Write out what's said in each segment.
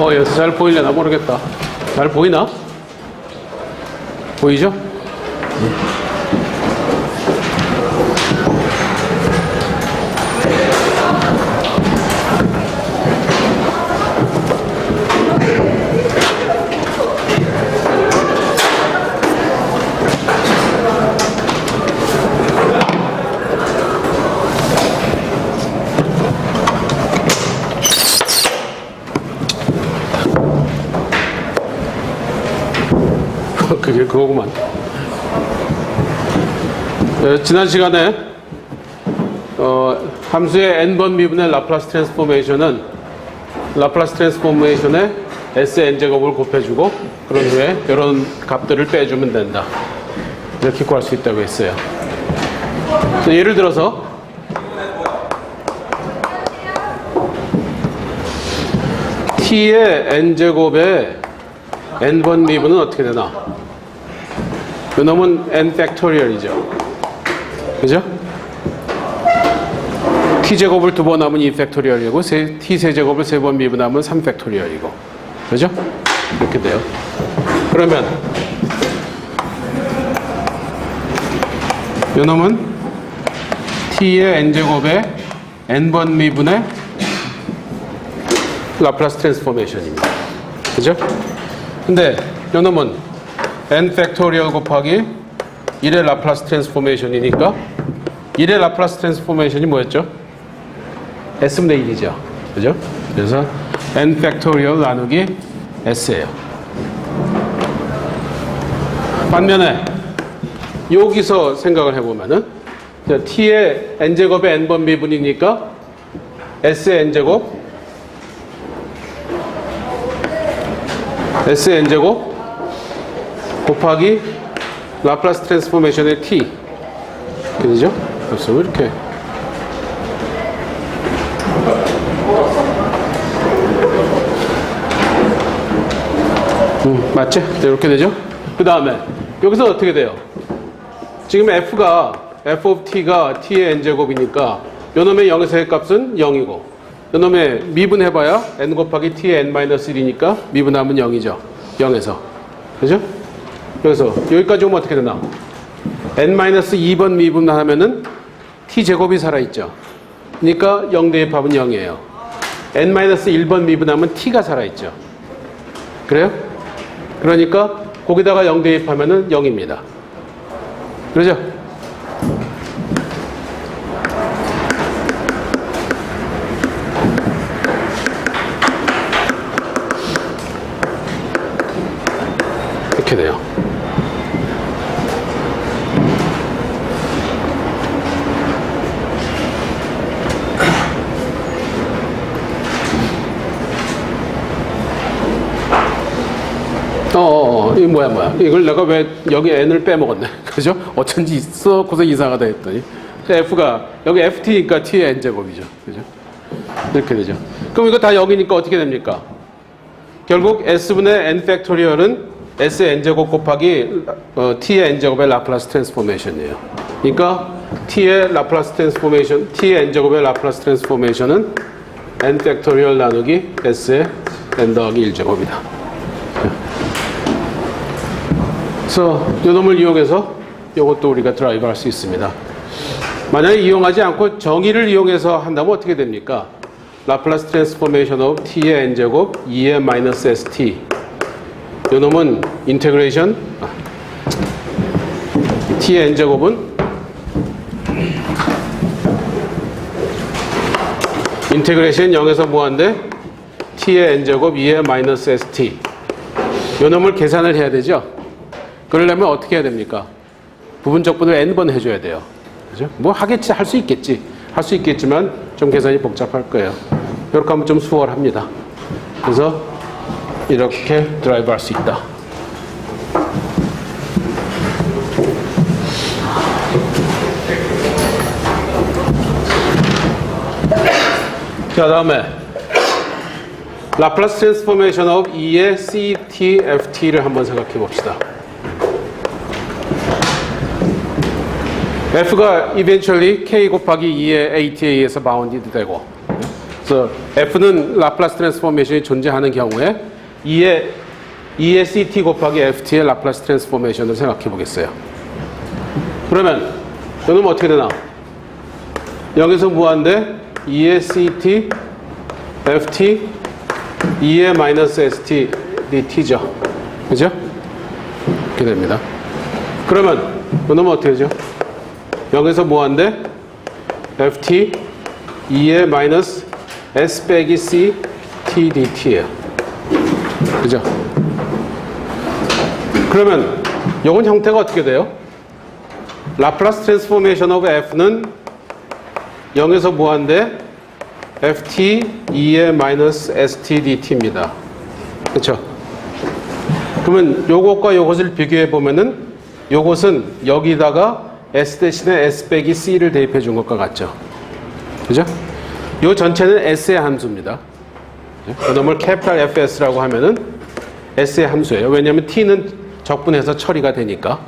여기서 잘 보이려나 모르겠다. 잘 보이나? 보이죠? 그게 그거구만. 지난 시간에 함수의 n번 미분의 라플라스 트랜스포메이션은 라플라스 트랜스포메이션에 SN제곱을 곱해주고 그런 후에 이런 값들을 빼주면 된다. 이렇게 구할 수 있다고 했어요. 예를 들어서 t의 n제곱의 n번 미분은 어떻게 되나? 이놈은 n 팩토리얼이죠. 그죠? t제곱을 2번 하면 2 팩토리얼이고 t세제곱을 3번 미분하면 3 팩토리얼이고 그죠? 이렇게 돼요. 그러면 이놈은 t의 n제곱의 n번 미분의 라플라스 트랜스포메이션입니다. 그죠? 근데 이놈은 n 팩토리얼 곱하기 1의 라플라스 트랜스포메이션이니까 1의 라플라스 트랜스포메이션이 뭐였죠? s분의 1이죠. 그죠? 그래서 n 팩토리얼 나누기 s예요. 반면에 여기서 생각을 해보면은 t의 n제곱의 n번 미분이니까 s의 n제곱 SN제곱 곱하기 라플라스 트랜스포메이션의 T 그죠? 그래서 이렇게 맞지? 이렇게 되죠? 그 다음에 여기서 어떻게 돼요? 지금 F가 F of T가 T의 N제곱이니까 요놈의 0에서의 값은 0이고 요놈의 미분해봐야 n 곱하기 t의 n-1이니까 미분하면 0이죠. 0에서. 그죠? 그래서 여기까지 오면 어떻게 되나? n-2번 미분하면은 t제곱이 살아있죠. 그러니까 0 대입하면 0이에요. n-1번 미분하면 t가 살아있죠. 그래요? 그러니까 거기다가 0 대입하면은 0입니다. 그러죠? 이렇게 돼요. 이거 뭐야. 이걸 내가 왜 여기 n을 빼먹었네. 그죠? 어쩐지 있어. 고생 이상하다 했더니. f가, 여기 ft니까 t의 n제곱이죠. 그죠? 이렇게 되죠. 그럼 이거 다 여기니까 어떻게 됩니까? 결국 s분의 n 팩토리얼은 s의 n제곱 곱하기 t의 n제곱의 라플라스 트랜스포메이션이에요. 그러니까 t의 라플라스 트랜스포메이션, t의 n제곱의 라플라스 트랜스포메이션은 n 팩토리얼 나누기 s의 n 더하기 1제곱이다. 그래서 요놈을 이용해서 이것도 우리가 드라이브 할 수 있습니다. 만약에 이용하지 않고 정의를 이용해서 한다면 어떻게 됩니까? 라플라스 트랜스포메이션 오브 t의 n제곱 2의 마이너스 st 요놈은 인테그레이션 t의 n제곱은 인테그레이션 0에서 무한대 t의 n제곱 2의 마이너스 st 요놈을 계산을 해야 되죠. 그러려면 어떻게 해야 됩니까? 부분적분을 n번 해줘야 돼요. 그죠? 뭐 하겠지, 할 수 있겠지. 할 수 있겠지만 좀 계산이 복잡할 거예요. 이렇게 하면 좀 수월합니다. 그래서 이렇게 드라이브 할 수 있다. 자, 다음에 라플라스 트랜스포메이션 오브 2의 CT, FT를 한번 생각해 봅시다. F가 eventually K 곱하기 2의 ATA에서 바운디드 되고 그래서 F는 라플라스 트랜스포메이션이 존재하는 경우에 E의 CT 곱하기 FT의 라플라스 트랜스포메이션을 생각해 보겠어요. 그러면 이놈은 어떻게 되나? 0에서 무한대 E의 CT FT E의 마이너스 ST DT죠. 그죠? 이렇게 됩니다. 그러면 이놈은 어떻게 되죠? 0에서 무한대 FT E의 마이너스 S 빼기 C T DT예요. 그죠? 그러면 이건 형태가 어떻게 돼요? 라플라스 트랜스포메이션 오브 F는 0에서 무한대 FT E의 마이너스 ST DT입니다. 그렇죠? 그러면 요것과 요것을 비교해 보면은 요것은 여기다가 S 대신에 S 빼기 C를 대입해 준 것과 같죠? 그죠? 요 전체는 S의 함수입니다. 그놈을 캐피탈 FS라고 하면은 S의 함수예요. 왜냐하면 T는 적분해서 처리가 되니까.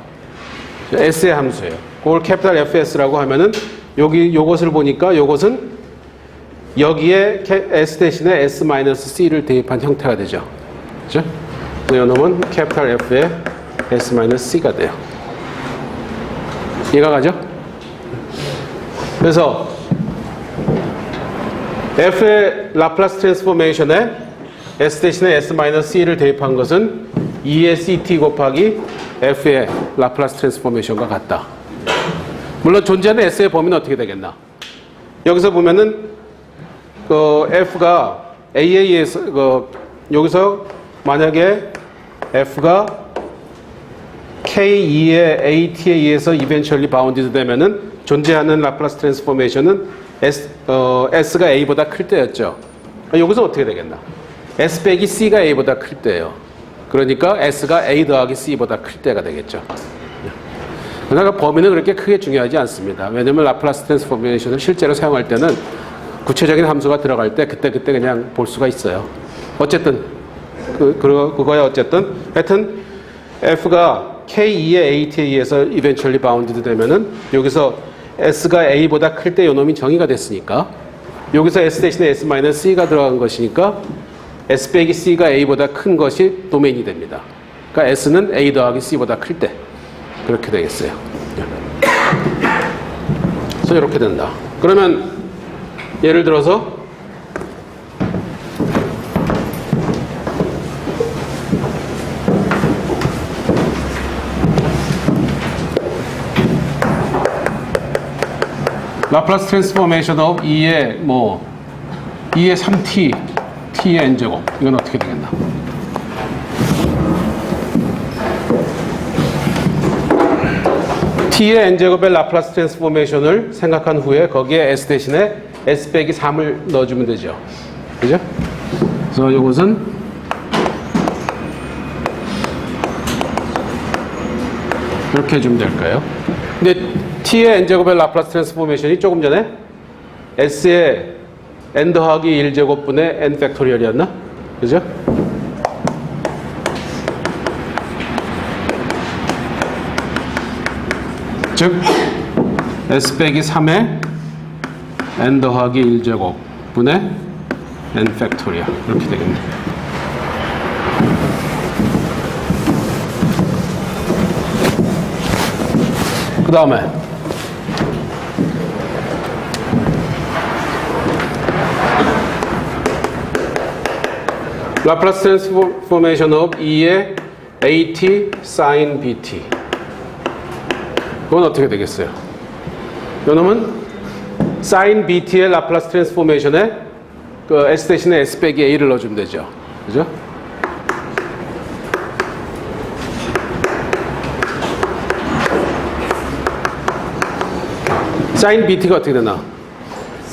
S의 함수예요. 그걸 캐피탈 FS라고 하면은 여기 요것을 보니까 요것은 여기에 S 대신에 S-C를 대입한 형태가 되죠. 그죠? 그래서 이놈은 캐피탈 F의 S-C가 돼요. 이해가 가죠? 그래서 F의 라플라스 트랜스포메이션에 S 대신에 S-C를 대입한 것은 E의 CT 곱하기 F의 라플라스 트랜스포메이션과 같다. 물론 존재하는 S의 범위는 어떻게 되겠나? 여기서 보면은 F가 A에 의해서 여기서 만약에 F가 K2의 AT에 의해서 eventually bounded 되면은 존재하는 라플라스 트랜스포메이션은 S가 A보다 클 때였죠. 여기서 어떻게 되겠나? S 빼기 C가 A보다 클 때예요. 그러니까 S가 A 더하기 C보다 클 때가 되겠죠. 그러나 범위는 그렇게 크게 중요하지 않습니다. 왜냐하면 라플라스 트랜스포메이션을 실제로 사용할 때는 구체적인 함수가 들어갈 때 그때 그냥 볼 수가 있어요. 어쨌든 그거야 어쨌든 하여튼 F가 K2의 AT에 의해서 eventually bounded 되면은 여기서 S가 A보다 클 때 요놈이 정의가 됐으니까 여기서 S 대신에 S-C가 들어간 것이니까 S 빼기 C가 A보다 큰 것이 도메인이 됩니다. 그러니까 S는 A 더하기 C보다 클 때 그렇게 되겠어요. 그래서 이렇게 된다. 그러면 예를 들어서 라플라스 트랜스포메이션 오브 E의 3t, t의 n제곱 이건 어떻게 되겠나? t의 n제곱의 라플라스 트랜스포메이션을 생각한 후에 거기에 s 대신에 s 빼기 3을 넣어주면 되죠. 그죠? 그래서 이것은 이렇게 해주면 될까요? 근데 t의 n제곱의 라플라스 트랜스포메이션이 조금 전에 s의 n 더하기 1제곱분의 n 팩토리얼이었나? 그죠? 즉 s 빼기 3의 n 더하기 1제곱분의 n 팩토리얼 이렇게 되겠네. 그 다음에 라플라스 트랜스포메이션 오브 E의 AT sin BT 그건 어떻게 되겠어요? 이놈은 sin BT의 라플라스 트랜스포메이션에 그 S 대신에 S 빼기 A를 넣어주면 되죠. 그죠? sin BT가 어떻게 되나?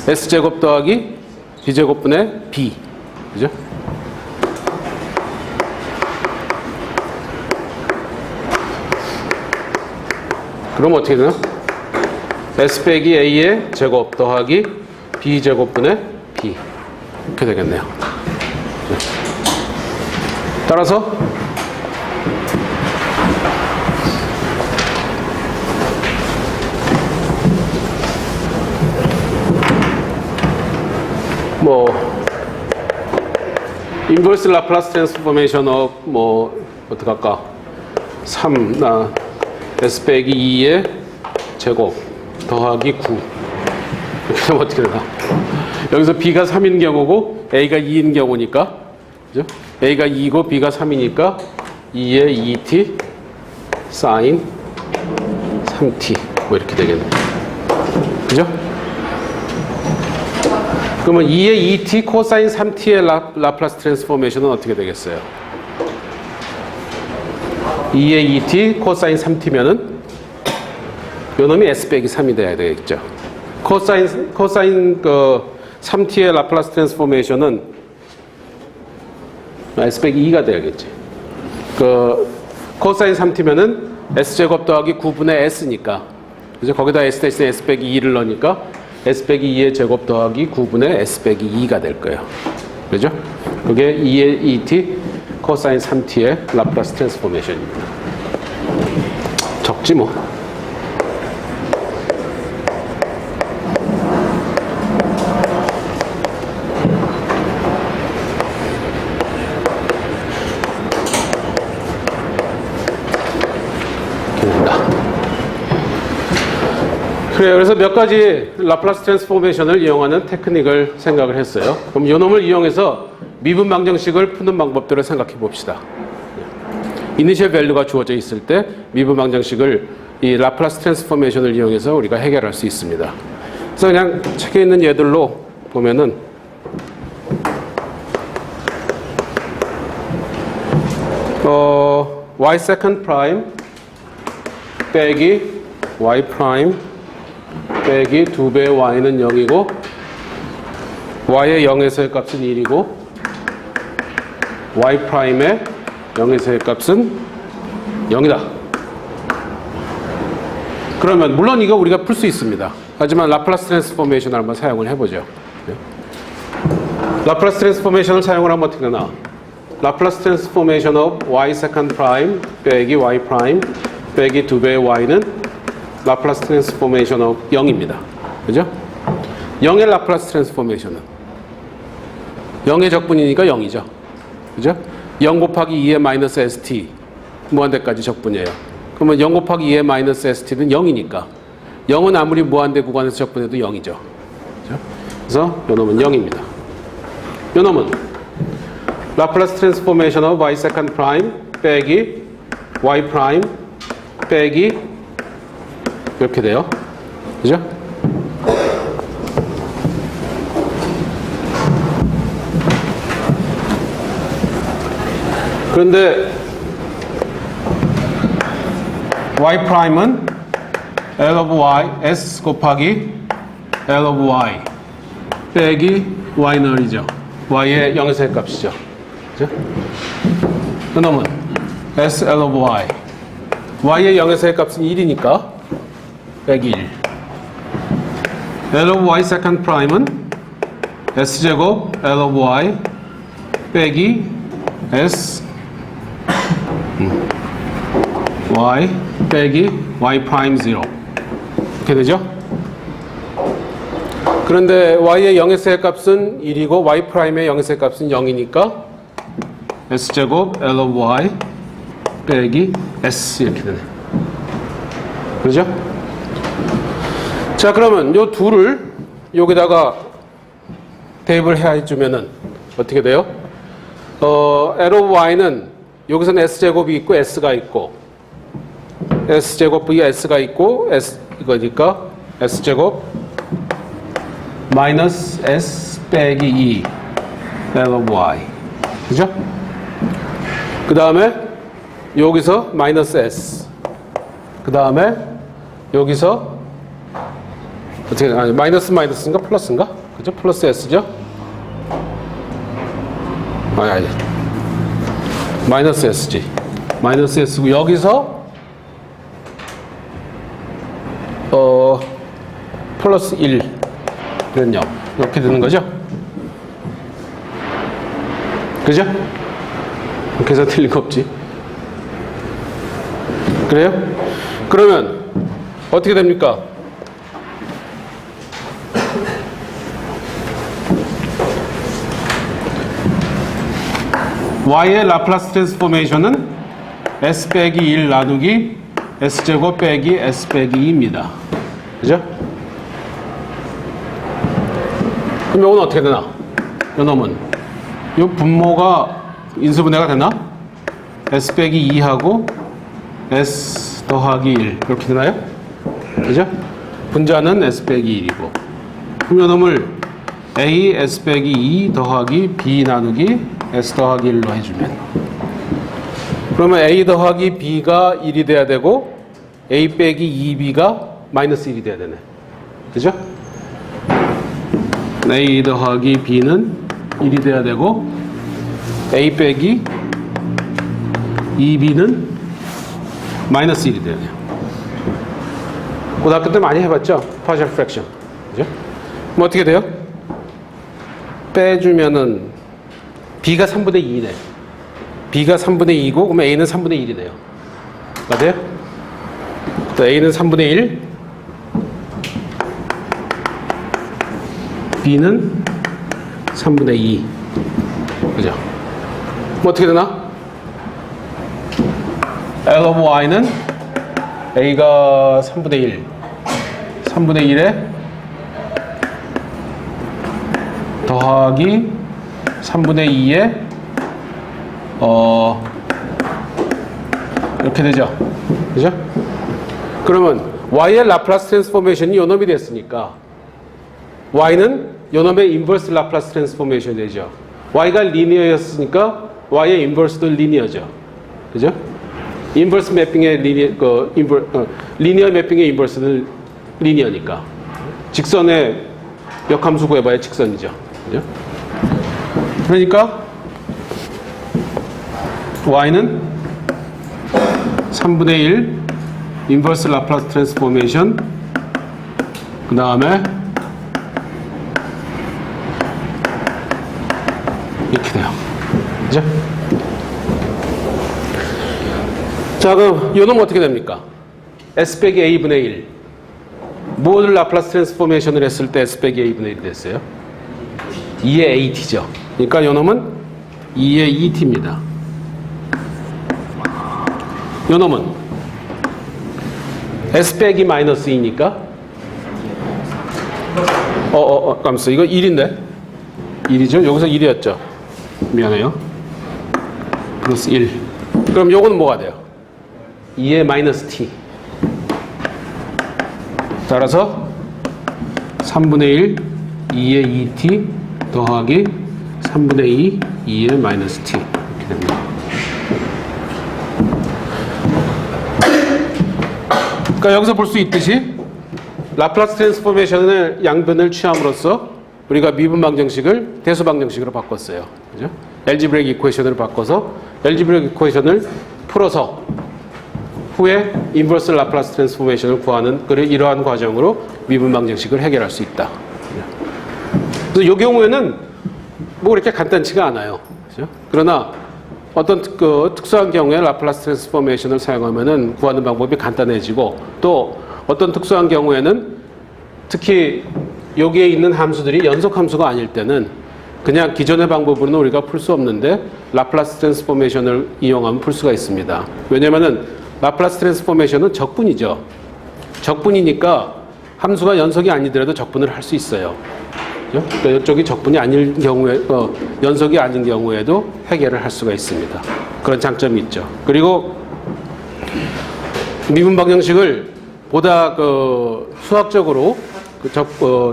S제곱 더하기 B제곱분의 B. 그죠? 그럼 어떻게 되나? S 빼기 A의 제곱 더하기 B제곱분의 B. 이렇게 되겠네요. 따라서 뭐 인버스 라플라스 트랜스포메이션 어떻게 할까? 3 S 빼기 2의 제곱 더하기 9 이렇게 하면 어떻게 되나? 여기서 B가 3인 경우고 A가 2인 경우니까, 그죠? A가 2고 B가 3이니까 2의 2t 사인 3t 뭐 이렇게 되겠네. 그죠? 그러면 2의 2t 코사인 3t의 라플라스 트랜스포메이션은 어떻게 되겠어요? 2의 2t 코사인 3t면은 요 놈이 s 빼기 3이 돼야 되겠죠. 코사인 그 3t의 라플라스 트랜스포메이션은 s 빼기 2가 돼야겠지. 그 코사인 3t면은 s제곱 더하기 9분의 s니까, 그죠? 거기다 s 대신에 s 빼기 2를 넣으니까 s 빼기 2의 제곱 더하기 9분의 s 빼기 2가 될 거예요. 그죠? 그게 2의 2t 코사인 3t의 라플라스 트랜스포메이션입니다. 적지 뭐. 그래요. 그래서 몇 가지 라플라스 트랜스포메이션을 이용하는 테크닉을 생각을 했어요. 그럼 이 놈을 이용해서 미분 방정식을 푸는 방법들을 생각해 봅시다. 이니셜 밸류가 주어져 있을 때 미분 방정식을 이 라플라스 트랜스포메이션을 이용해서 우리가 해결할 수 있습니다. 그래서 그냥 책에 있는 예들로 보면은 y 세컨드 프라임 빼기 y 프라임 빼기 2배의 y는 0이고 y의 0에서의 값은 1이고 y 프라임의 0에서의 값은 0이다. 그러면 물론 이거 우리가 풀 수 있습니다. 하지만 라플라스 트랜스포메이션을 한번 사용을 해보죠. 라플라스 트랜스포메이션을 사용을 하면 어떻게 되나? 라플라스 트랜스포메이션 of y 세컨드 프라임 빼기 y 프라임 빼기 2배의 y는 라플라스 트랜스포메이션 of 0입니다. 그죠? 0의 라플라스 트랜스포메이션은 0의 적분이니까 0이죠. 그죠? 0 곱하기 2의 마이너스 st 무한대까지 적분이에요. 그러면 0 곱하기 2의 마이너스 st는 0이니까 0은 아무리 무한대 구간에서 적분해도 0이죠. 그죠? 그래서 요 놈은 0입니다. 요 놈은 라플라스 트랜스포메이션 of y 세컨드 프라임 빼기 y 프라임 빼기 이렇게 돼요. 그죠? 그런데 y 프라임은 L of y, s 곱하기 L of y 빼기 y 널이죠. y의 0에서의 값이죠. 그죠? 그놈은 s L of y y의 0에서의 값은 1이니까 빼기 1 L of y second prime은 s제곱 L of y 빼기 s y 빼기 y prime 0 이렇게 되죠? 그런데 y의 0에서의 값은 1이고 y prime의 0에서의 값은 0이니까 s제곱 L of y 빼기 s 이렇게 되네. 그렇죠? 자, 그러면 요 둘을 여기다가 대입을 해주면은 어떻게 돼요? L of y는 여기서는 s제곱이 있고 s가 있고 s제곱 v에 s가 있고 s 이거니까 s제곱 마이너스 s 빼기 2 L of y 그죠? 그 다음에 여기서 마이너스 s 그 다음에 여기서 어떻게 아니 마이너스 마이너스인가 플러스인가? 그죠? 플러스 s죠? 아니 마이너스 s지 마이너스 s고 여기서 플러스 1 그런 0 이렇게 되는 거죠? 그죠? 이렇게 해서 틀린 거 없지. 그래요? 그러면 어떻게 됩니까? y의 라플라스 트랜스포메이션은 s 빼기 1 나누기 s제곱 빼기 s 빼기 2입니다. 그죠? 그럼 이건 어떻게 되나? 이 놈은 이 분모가 인수분해가 되나? s 빼기 2하고 s 더하기 1 이렇게 되나요? 그죠? 분자는 s 빼기 1이고 그럼 이 놈을 a s 빼기 2 더하기 b 나누기 s 더하기 1로 해주면 그러면 a 더하기 b가 1이 돼야 되고 a 빼기 2b가 마이너스 1이 돼야 되네. 그죠? a 더하기 b는 1이 돼야 되고 a 빼기 2b는 마이너스 1이 돼야 돼요. 고등학교 때 많이 해봤죠? partial fraction. 그죠? 뭐 어떻게 돼요? 빼주면은 b가 3분의 2네. b가 3분의 2고 그러면 a는 3분의 1이네요. 맞아요? 또 a는 3분의 1, b는 3분의 2. 그죠? 뭐 어떻게 되나? L of y는 a가 3분의 1, 3분의 1에 더하기 3분의 2에 이렇게 되죠. 그죠? 그러면 y의 라플라스 트랜스포메이션이 요 놈이 됐으니까 y는 요 놈의 인버스 라플라스 트랜스포메이션이 되죠. y가 리니어였으니까 y의 인버스도 리니어죠. 그죠? 인버스 매핑의 리니어 매핑의 인버스는 리니어니까 직선의 역함수 구해봐야 직선이죠. 그죠? 그러니까 y는 3분의 1 인버스 라플라스 트랜스포메이션 그 다음에 이렇게 돼요. 그죠? 자, 그럼 요놈 어떻게 됩니까? s 빼기 a분의 1 뭘 라플라스 트랜스포메이션을 했을 때 s 빼기 a분의 1이 됐어요? 2의 at죠. 그러니까 요놈은 2의 2t입니다. 요놈은 s 빼기 마이너스 2니까 깜짝 이거 1인데 1이죠? 여기서 1이었죠? 미안해요. 플러스 1. 그럼 요거는 뭐가 돼요? 2의 마이너스 t. 따라서 3분의 1 2의 2t 더하기 3분의 2 2의 마이너스 t 이렇게 됩니다. 그러니까 여기서 볼 수 있듯이 라플라스 트랜스포메이션의 양변을 취함으로써 우리가 미분 방정식을 대수 방정식으로 바꿨어요. 그죠? 엘지브레이크 이퀘이션으로 바꿔서 엘지브레이크 이퀘이션을 풀어서 후에 인버스 라플라스 트랜스포메이션을 구하는 이러한 과정으로 미분 방정식을 해결할 수 있다. 그래서 이 경우에는 뭐 그렇게 간단치가 않아요. 그죠? 그러나 어떤 특수한 경우에 라플라스 트랜스포메이션을 사용하면은 구하는 방법이 간단해지고 또 어떤 특수한 경우에는 특히 여기에 있는 함수들이 연속 함수가 아닐 때는 그냥 기존의 방법으로는 우리가 풀 수 없는데 라플라스 트랜스포메이션을 이용하면 풀 수가 있습니다. 왜냐면은 라플라스 트랜스포메이션은 적분이죠. 적분이니까 함수가 연속이 아니더라도 적분을 할 수 있어요. 그러니까 이쪽이 적분이 아닐 경우에, 연속이 아닌 경우에도 해결을 할 수가 있습니다. 그런 장점이 있죠. 그리고 미분 방정식을 보다 수학적으로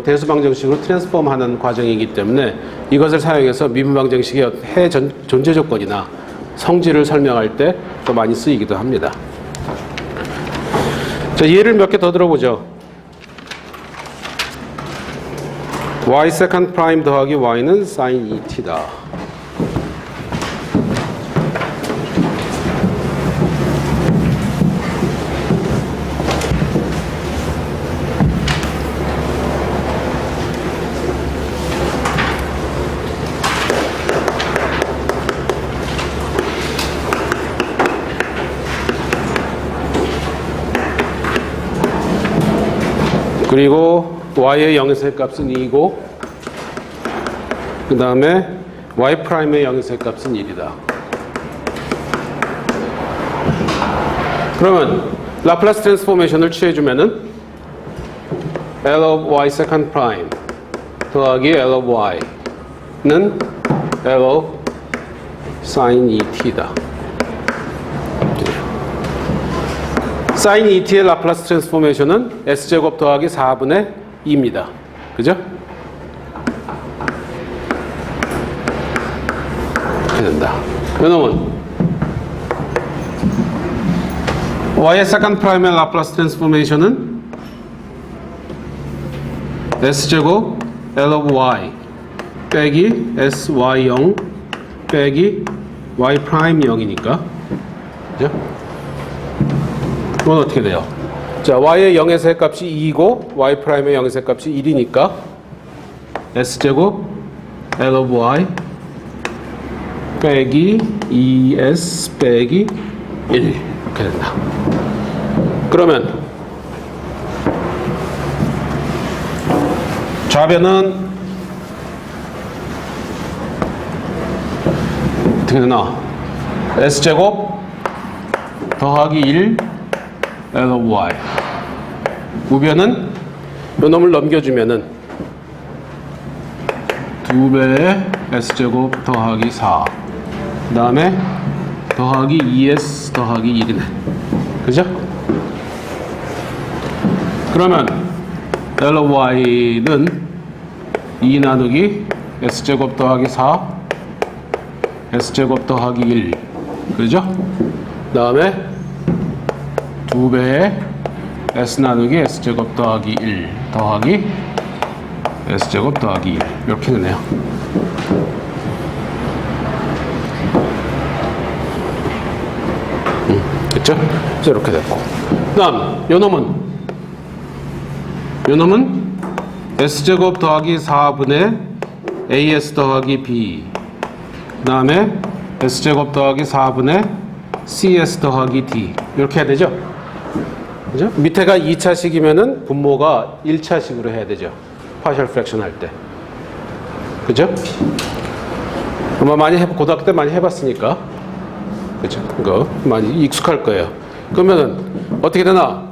대수 방정식으로 트랜스폼하는 과정이기 때문에 이것을 사용해서 미분 방정식의 존재 조건이나 성질을 설명할 때 더 많이 쓰이기도 합니다. 자, 예를 몇 개 더 들어보죠. y 세컨드 프라임 더하기 y는 sin 2t다. 그리고 y의 0에서의 값은 2이고 그 다음에 y''의 0에서의 값은 1이다. 그러면 라플라스 트랜스포메이션을 취해주면은 L of y second prime 더하기 L of y는 L of sin et다. sin et의 라플라스 트랜스포메이션은 s제곱 더하기 4분의 2입니다. 그죠? 이렇게 된다. 이놈은 y의 second prime의 라플라스 트랜스포메이션은 s제곱 L of y 빼기 sy0 빼기 y 프라임 0이니까 그죠? 이건 어떻게 돼요? 자, y의 0에서 의 값이 2이고 y 프라임의 0에서 의 값이 1이니까 s제곱 L of y 빼기 2s 빼기 1 이렇게 된다. 그러면 좌변은 어떻게 되나? s제곱 더하기 1 L of y. 우변은 요 놈을 넘겨주면은 2배의 s제곱 더하기 4. 그 다음에 더하기 2s 더하기 1이네. 그죠? 그러면 L of y는 2 나누기 s제곱 더하기 4 s제곱 더하기 1 그죠? 그 다음에 2배의 s 나누기 s제곱 더하기 1 더하기 s제곱 더하기 1 이렇게 되네요. 됐죠? 그래서 이렇게 됐고 그 다음 요 놈은 s제곱 더하기 4분의 as 더하기 b 그 다음에 s제곱 더하기 4분의 cs 더하기 d 이렇게 해야 되죠? 그죠? 밑에가 2차식이면은 분모가 1차식으로 해야 되죠. 파셜 프랙션 할 때. 그죠? 아마 많이 고등학교 때 많이 해봤으니까. 그죠? 이거 많이 익숙할 거예요. 그러면은 어떻게 되나?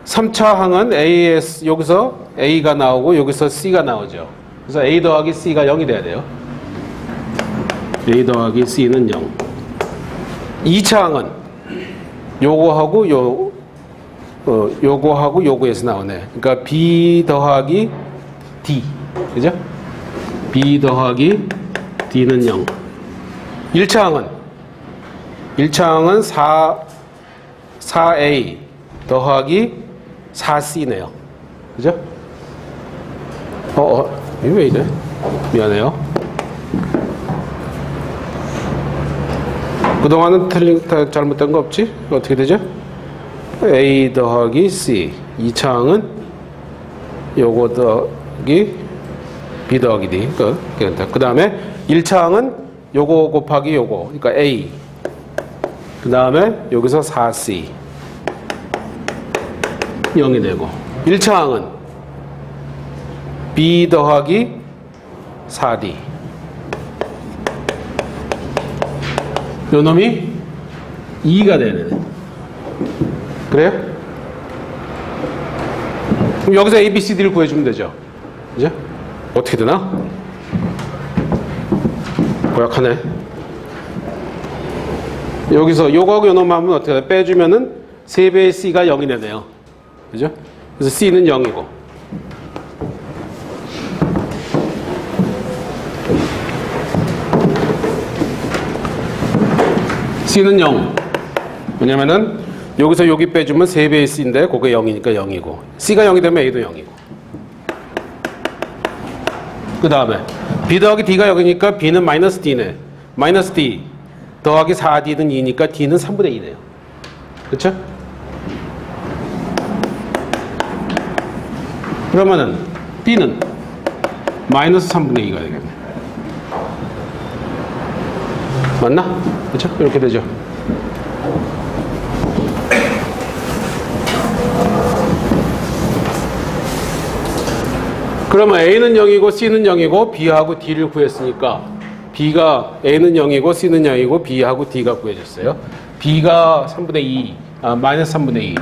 3차 항은 AS, 여기서 A가 나오고 여기서 C가 나오죠. 그래서 A 더하기 C가 0이 돼야 돼요. A 더하기 C는 0. 2차 항은 요거하고 요거하고 요거에서 나오네. 그러니까 B 더하기 D. 그죠? B 더하기 D는 0. 1차 항은 4A 더하기 4C네요. 그죠? 이거 왜 이래? 미안해요. 그동안은 잘못된 거 없지? 어떻게 되죠? A 더하기 C. 2차 항은 요거 더하기 B 더하기 D. 그 다음에 1차 항은 요거 곱하기 요거. 그러니까 A. 그 다음에 여기서 4C. 0이 되고 1차 항은 B 더하기 4D 요 놈이 2가 되네. 그래요? 그럼 여기서 A, B, C, D를 구해주면 되죠. 그죠? 어떻게 되나? 고약하네. 여기서 요거하고 요 놈 하면 어떻게 돼? 빼주면은 3배의 C가 0이 되네요. 그죠? 그래서 C는 0이고. C는 0. 왜냐면은 여기서 여기 빼주면 3배의 C인데 그게 0이니까 0이고. C가 0이 되면 A도 0이고. 그 다음에 B 더하기 D가 0이니까 B는 마이너스 D네. 마이너스 D 더하기 4D는 2니까 D는 3분의 2네요. 그쵸? 그러면은 D는 마이너스 3분의 2가 되겠네. 맞나? 그렇죠? 이렇게 되죠. 그러면 A는 0이고 C는 0이고 B하고 D를 구했으니까 B가 A는 0이고 C는 0이고 B하고 D가 구해졌어요. B가 3분의 2, 마이너스 3분의 2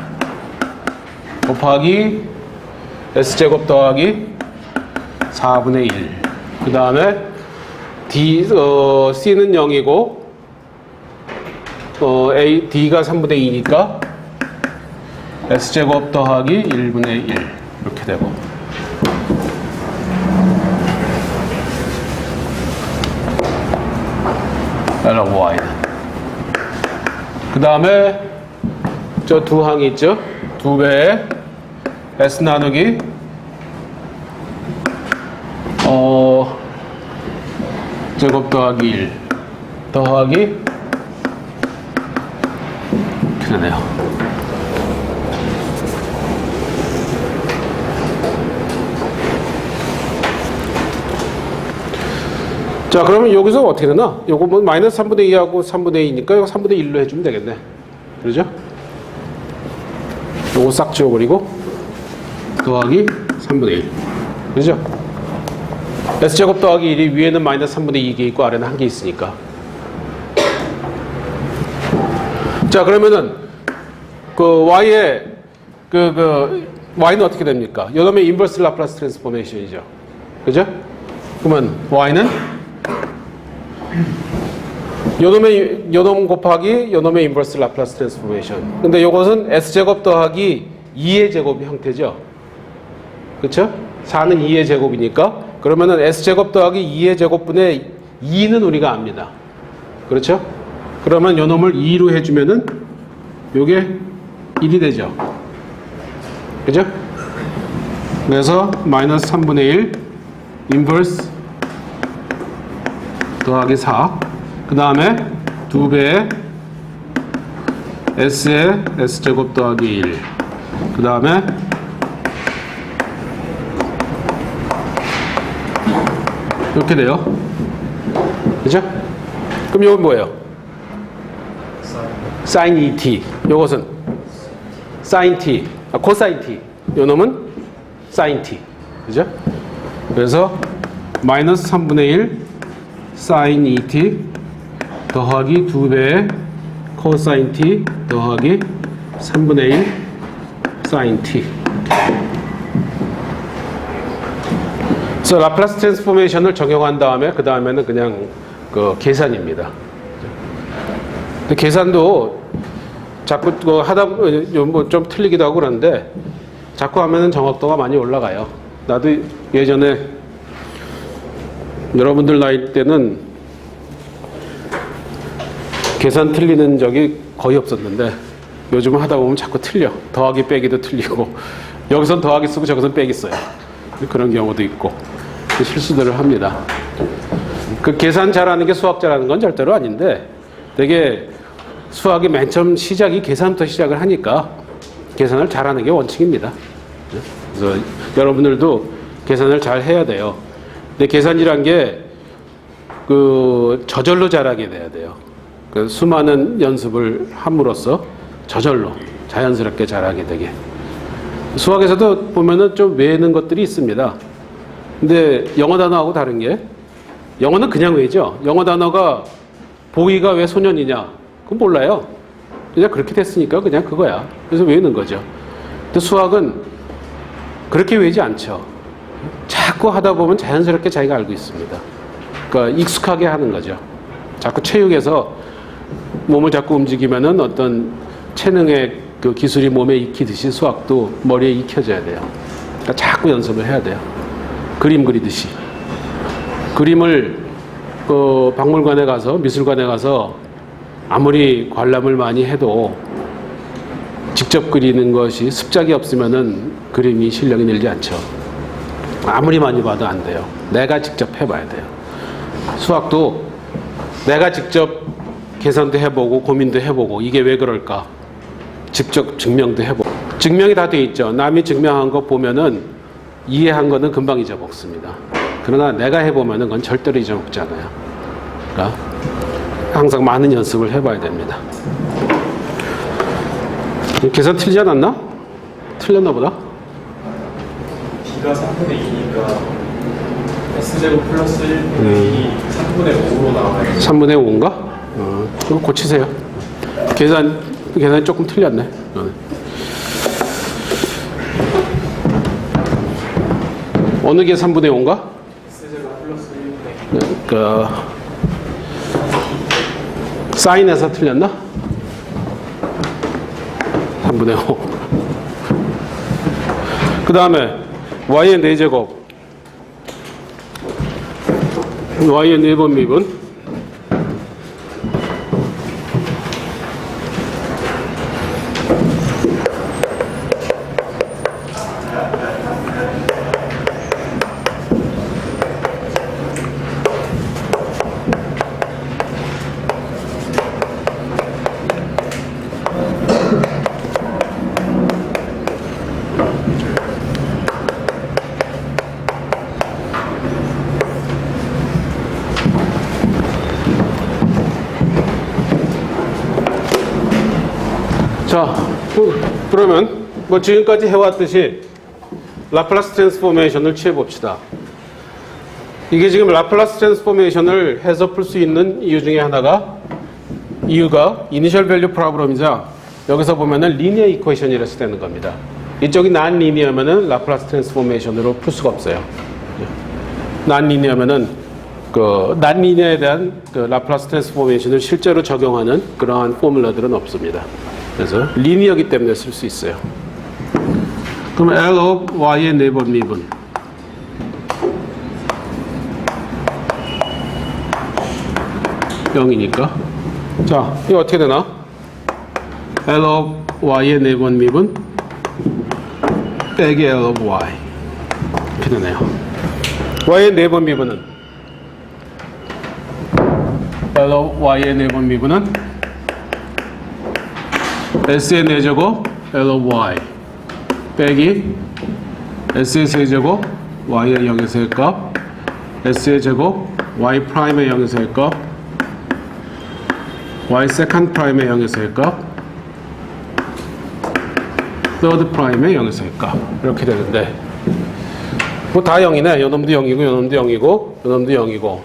곱하기 S제곱 더하기 4분의 1. 그 다음에 C는 0이고, D가 3분의 2니까 S제곱 더하기 1분의 1. 이렇게 되고. LY. 그 다음에 저 두 항이 있죠? 2배의 S 나누기 제곱 더하기 1 더하기 이렇게 되네요. 자, 그러면 여기서 어떻게 되나? 요거 뭐 마이너스 3분의 2하고 3분의 2니까 이거 3분의 1로 해주면 되겠네. 그러죠? 요거 싹 지워버리고 더하기 3분의 1. 그죠? S제곱 더하기 1이 위에는 마이너스 3분의 2개 있고 아래는 1개 있으니까. 자, 그러면은 그 Y의 Y는 어떻게 됩니까? 요놈의 인버스 라플라스 트랜스포메이션이죠. 그죠? 그러면 Y는 요놈 곱하기 요놈의 인버스 라플라스 트랜스포메이션. 근데 요것은 S제곱 더하기 2의 제곱 형태죠. 그쵸? 4는 2의 제곱이니까 그러면은 S제곱 더하기 2의 제곱분의 2는 우리가 압니다. 그렇죠? 그러면 요놈을 2로 해주면은 요게 1이 되죠. 그죠? 그래서 마이너스 3분의 1 인버스 더하기 4. 그 다음에 2배의 S의 S제곱 더하기 1. 그 다음에 이렇게 돼요. 그죠? 그럼 이건 뭐예요? sin ET. 요것은 sin T. 코사인 T. 요 놈은 sin T. 그죠? 그래서 마이너스 3분의 1 sin ET 더하기 2배의 코사인 T 더하기 3분의 1 sin T. 그래서 라플라스 트랜스포메이션을 적용한 다음에 그 다음에는 그냥 그 계산입니다. 근데 계산도 자꾸 하다 뭐 좀 틀리기도 하고 그러는데 자꾸 하면은 정확도가 많이 올라가요. 나도 예전에 여러분들 나이 때는 계산 틀리는 적이 거의 없었는데 요즘은 하다 보면 자꾸 틀려. 더하기 빼기도 틀리고 여기선 더하기 쓰고 저기선 빼기 써요. 그런 경우도 있고 실수들을 합니다. 그 계산 잘하는 게 수학 잘하는 건 절대로 아닌데 되게 수학이 맨 처음 시작이 계산부터 시작을 하니까 계산을 잘하는 게 원칙입니다. 그래서 여러분들도 계산을 잘 해야 돼요. 근데 계산이란 게 그 저절로 잘하게 돼야 돼요. 그 수많은 연습을 함으로써 저절로 자연스럽게 잘하게 되게. 수학에서도 보면은 좀 외우는 것들이 있습니다. 근데 영어 단어하고 다른 게 영어는 그냥 외죠. 영어 단어가 보이가 왜 소년이냐? 그건 몰라요. 그냥 그렇게 됐으니까 그냥 그거야. 그래서 외우는 거죠. 근데 수학은 그렇게 외우지 않죠. 자꾸 하다 보면 자연스럽게 자기가 알고 있습니다. 그러니까 익숙하게 하는 거죠. 자꾸 체육에서 몸을 자꾸 움직이면은 어떤 체능의 그 기술이 몸에 익히듯이 수학도 머리에 익혀져야 돼요. 그러니까 자꾸 연습을 해야 돼요. 그림 그리듯이. 그림을 그 박물관에 가서 미술관에 가서 아무리 관람을 많이 해도 직접 그리는 것이 습작이 없으면은 그림이 실력이 늘지 않죠. 아무리 많이 봐도 안 돼요. 내가 직접 해봐야 돼요. 수학도 내가 직접 계산도 해보고 고민도 해보고 이게 왜 그럴까 직접 증명도 해보고 증명이 다 돼 있죠. 남이 증명한 거 보면은 이해한 거는 금방 잊어먹습니다. 그러나 내가 해보면은 그건 절대로 잊어먹지 않아요. 그러니까 항상 많은 연습을 해봐야 됩니다. 계산 틀리지 않았나? 틀렸나 보다. D가 3분의 2니까 S제곱 플러스 1분의 3분의 5로 나와요. 3분의 5인가? 그거 고치세요. 계산 계산이 조금 틀렸네. 이거는. 어느 게 3분의 5인가? S제곱 플러스 1분의 2. 그 사인에서 틀렸나? 3분의 5. 그 다음에 y의 4제곱 y의 4번 미분 자, 그러면 뭐 지금까지 해왔듯이 라플라스 트랜스포메이션을 취해 봅시다. 이게 지금 라플라스 트랜스포메이션을 해서 풀 수 있는 이유 중에 하나가 이유가 이니셜 밸류 프로블럼이자 여기서 보면은 리니어 이퀘이션이라서 되는 겁니다. 이쪽이 난 리니어면은 라플라스 트랜스포메이션으로 풀 수가 없어요. 난 리니어면은 그 난 리니어에 대한 그 라플라스 트랜스포메이션을 실제로 적용하는 그러한 포뮬러들은 없습니다. 그래서 리니어기 때문에 쓸 수 있어요. 그럼 L of Y의 4번 미분 (0이니까) 자, 이거 어떻게 되나? L of Y의 4번 미분 빼기 L of Y 이렇게 되네요. Y의 4번 미분은 L of Y의 4번 미분은 S의 4제곱 L of Y 빼기 S의 세제곱 Y의 0에서의 값 S의 제곱 Y 프라임의 0에서의 값 Y 세컨드 프라임의 0에서의 값 third 프라임의 0에서의 값 이렇게 되는데 뭐 다 0이네. 요놈도 0이고 요놈도 0이고 요놈도 0이고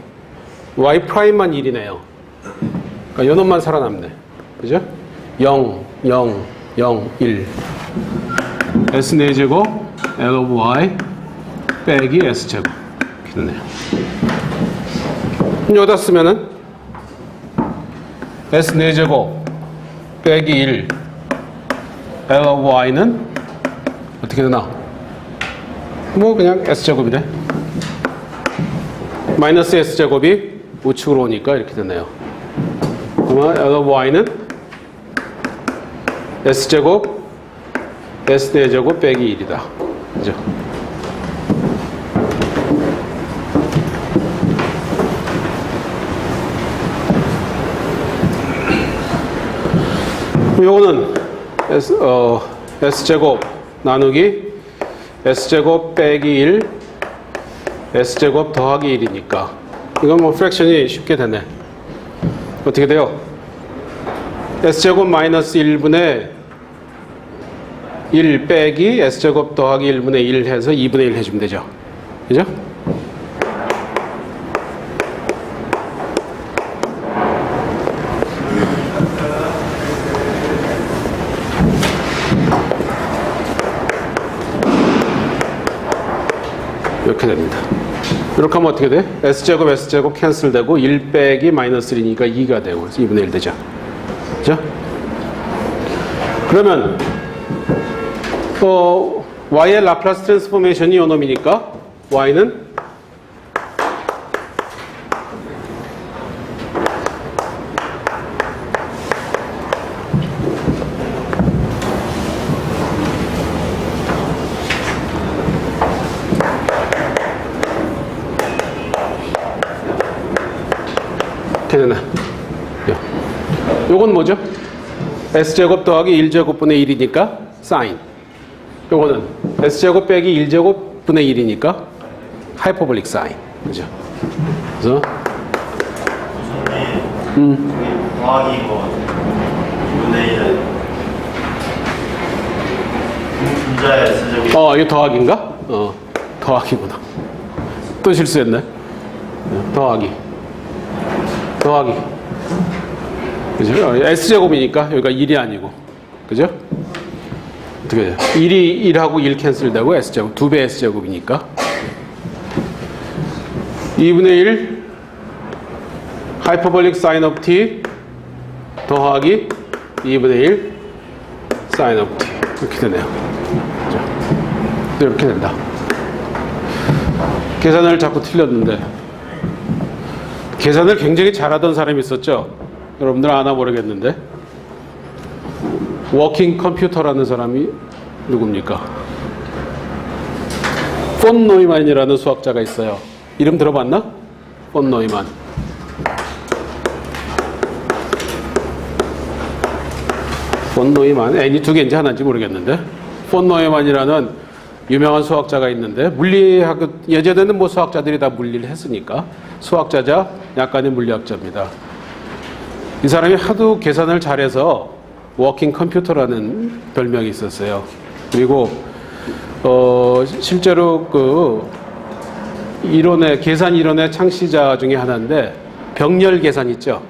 Y 프라임만 1이네요. 그러니까 요놈만 살아남네. 그죠? 0, 0, 0, 1 S 4제곱 L of Y 빼기 S제곱 이렇게 되네요. 여기다 쓰면은 S 4제곱 빼기 1 L of Y는 어떻게 되나? 뭐 그냥 S제곱이네. 마이너스 S제곱이 우측으로 오니까 이렇게 되네요. 그러면 L of Y는 S제곱 S4제곱 빼기 1이다. 그죠? 요거는 S제곱 나누기 S제곱 빼기 1 S제곱 더하기 1이니까 이건 뭐 프랙션이 쉽게 되네. 어떻게 돼요? S제곱 마이너스 1분의 1 빼기 S제곱 더하기 1분의 1 해서 2분의 1 해주면 되죠. 그죠? 이렇게 됩니다. 이렇게 하면 어떻게 돼? S제곱 S제곱 캔슬되고 1 빼기 마이너스 1이니까 2가 되고 2분의 1 되죠. 그죠? 그러면 Y의 라플라스 트랜스포메이션이 요놈이니까 Y는 되나? 요건 뭐죠? S제곱 더하기 1제곱분의 1이니까 사인. 요거는 S제곱 빼기 1제곱분의 1이니까 하이퍼볼릭 사인. 그죠? 그래서 더하기 뭐 2분의 1은 분자의 S제곱 이거 더하기인가? 더하기구나. 또 실수했네. 더하기 그죠? S제곱이니까 여기가 1이 아니고. 그죠? 어떻게 돼요? 1이 1하고 1 캔슬되고 S제곱. 2배 S제곱이니까. 2분의 1 하이퍼볼릭 사인 오브 t 더하기 2분의 1 사인 오브 t. 이렇게 되네요. 이렇게 된다. 계산을 자꾸 틀렸는데 계산을 굉장히 잘하던 사람이 있었죠. 여러분들 아나 모르겠는데 워킹 컴퓨터라는 사람이 누굽니까? 폰 노이만이라는 수학자가 있어요. 이름 들어봤나? 폰 노이만. 폰 노이만, N이 두 개인지 하나인지 모르겠는데 폰 노이만이라는 유명한 수학자가 있는데 물리학 예전에는 뭐 수학자들이 다 물리를 했으니까 수학자자 약간의 물리학자입니다. 이 사람이 하도 계산을 잘해서 워킹 컴퓨터라는 별명이 있었어요. 그리고 실제로 그 이론의 계산 이론의 창시자 중에 하나인데 병렬 계산 있죠.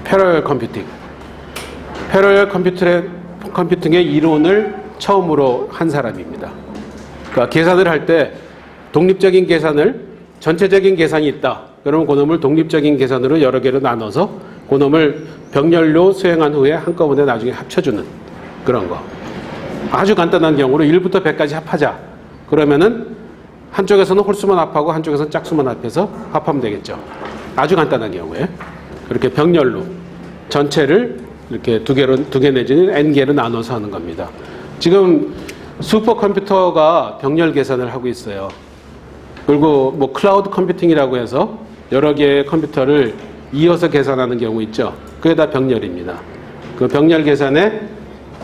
패러럴 컴퓨팅. 패러럴 컴퓨팅의 이론을 처음으로 한 사람입니다. 그러니까 계산을 할 때 독립적인 계산을 전체적인 계산이 있다. 그러면 그놈을 독립적인 계산으로 여러 개로 나눠서 그놈을 병렬로 수행한 후에 한꺼번에 나중에 합쳐주는 그런 거. 아주 간단한 경우로 1부터 100까지 합하자. 그러면은 한쪽에서는 홀수만 합하고 한쪽에서는 짝수만 합해서 합하면 되겠죠. 아주 간단한 경우에. 그렇게 병렬로 전체를 이렇게 두 개 내지는 n개로 나눠서 하는 겁니다. 지금 슈퍼컴퓨터가 병렬 계산을 하고 있어요. 그리고 뭐 클라우드 컴퓨팅이라고 해서 여러 개의 컴퓨터를 이어서 계산하는 경우 있죠. 그게 다 병렬입니다. 그 병렬 계산의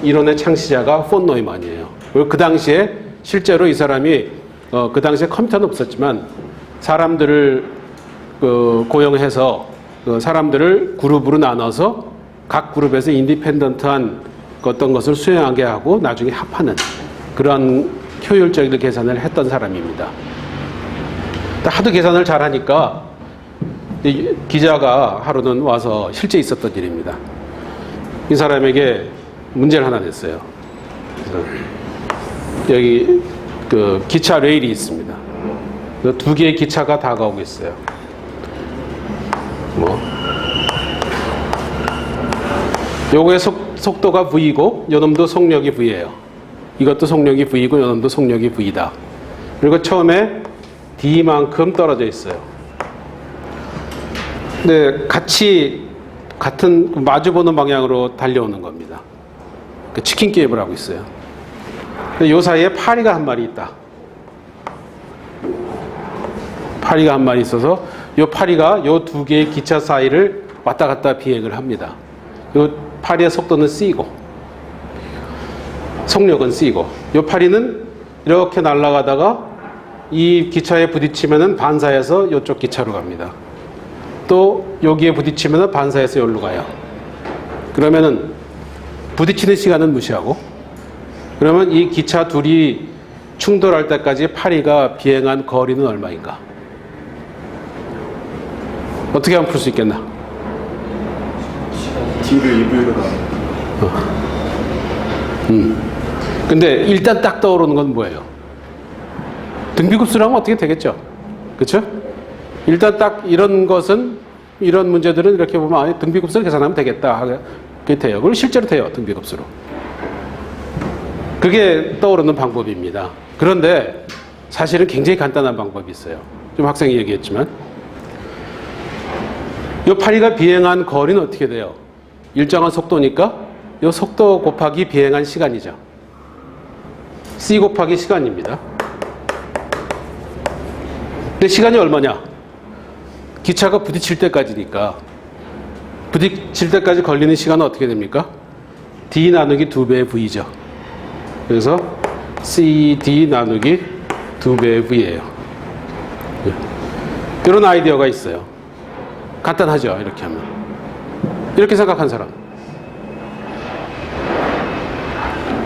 이론의 창시자가 폰 노이만이에요. 그리고 그 당시에 실제로 이 사람이 그 당시에 컴퓨터는 없었지만 사람들을 고용해서 그 사람들을 그룹으로 나눠서 각 그룹에서 인디펜던트한 어떤 것을 수행하게 하고 나중에 합하는 그런 효율적인 계산을 했던 사람입니다. 하도 계산을 잘하니까 기자가 하루는 와서 실제 있었던 일입니다. 이 사람에게 문제를 하나 냈어요. 여기 그 기차 레일이 있습니다. 두 개의 기차가 다가오고 있어요. 요거의 속도가 V고 요놈도 속력이 V예요. 이것도 속력이 V고 요놈도 속력이 V다. 그리고 처음에 D만큼 떨어져 있어요. 근데 같은 마주보는 방향으로 달려오는 겁니다. 그 치킨 게임을 하고 있어요. 근데 요 사이에 파리가 한 마리 있다. 파리가 한 마리 있어서 요 파리가 요 두 개의 기차 사이를 왔다 갔다 비행을 합니다. 요 파리의 속도는 C고 속력은 C고 요 파리는 이렇게 날아가다가 이 기차에 부딪히면은 반사해서 이쪽 기차로 갑니다. 또 여기에 부딪히면은 반사해서 여기로 가요. 그러면은 부딪히는 시간은 무시하고 그러면 이 기차 둘이 충돌할 때까지 파리가 비행한 거리는 얼마인가? 어떻게 하면 풀 수 있겠나? D를 2V로 근데 일단 딱 떠오르는 건 뭐예요? 등비급수로 하면 어떻게 되겠죠? 그렇죠? 일단 딱 이런 것은 이런 문제들은 이렇게 보면 등비급수를 계산하면 되겠다. 그게 돼요. 그리고 실제로 돼요. 등비급수로. 그게 떠오르는 방법입니다. 그런데 사실은 굉장히 간단한 방법이 있어요. 좀 학생이 얘기했지만 이 파리가 비행한 거리는 어떻게 돼요? 일정한 속도니까 이 속도 곱하기 비행한 시간이죠. C 곱하기 시간입니다. 근데 시간이 얼마냐? 기차가 부딪힐 때까지니까 부딪힐 때까지 걸리는 시간은 어떻게 됩니까? D 나누기 2배의 V죠. 그래서 CD 나누기 2배의 V예요. 이런 아이디어가 있어요. 간단하죠? 이렇게 하면. 이렇게 생각한 사람.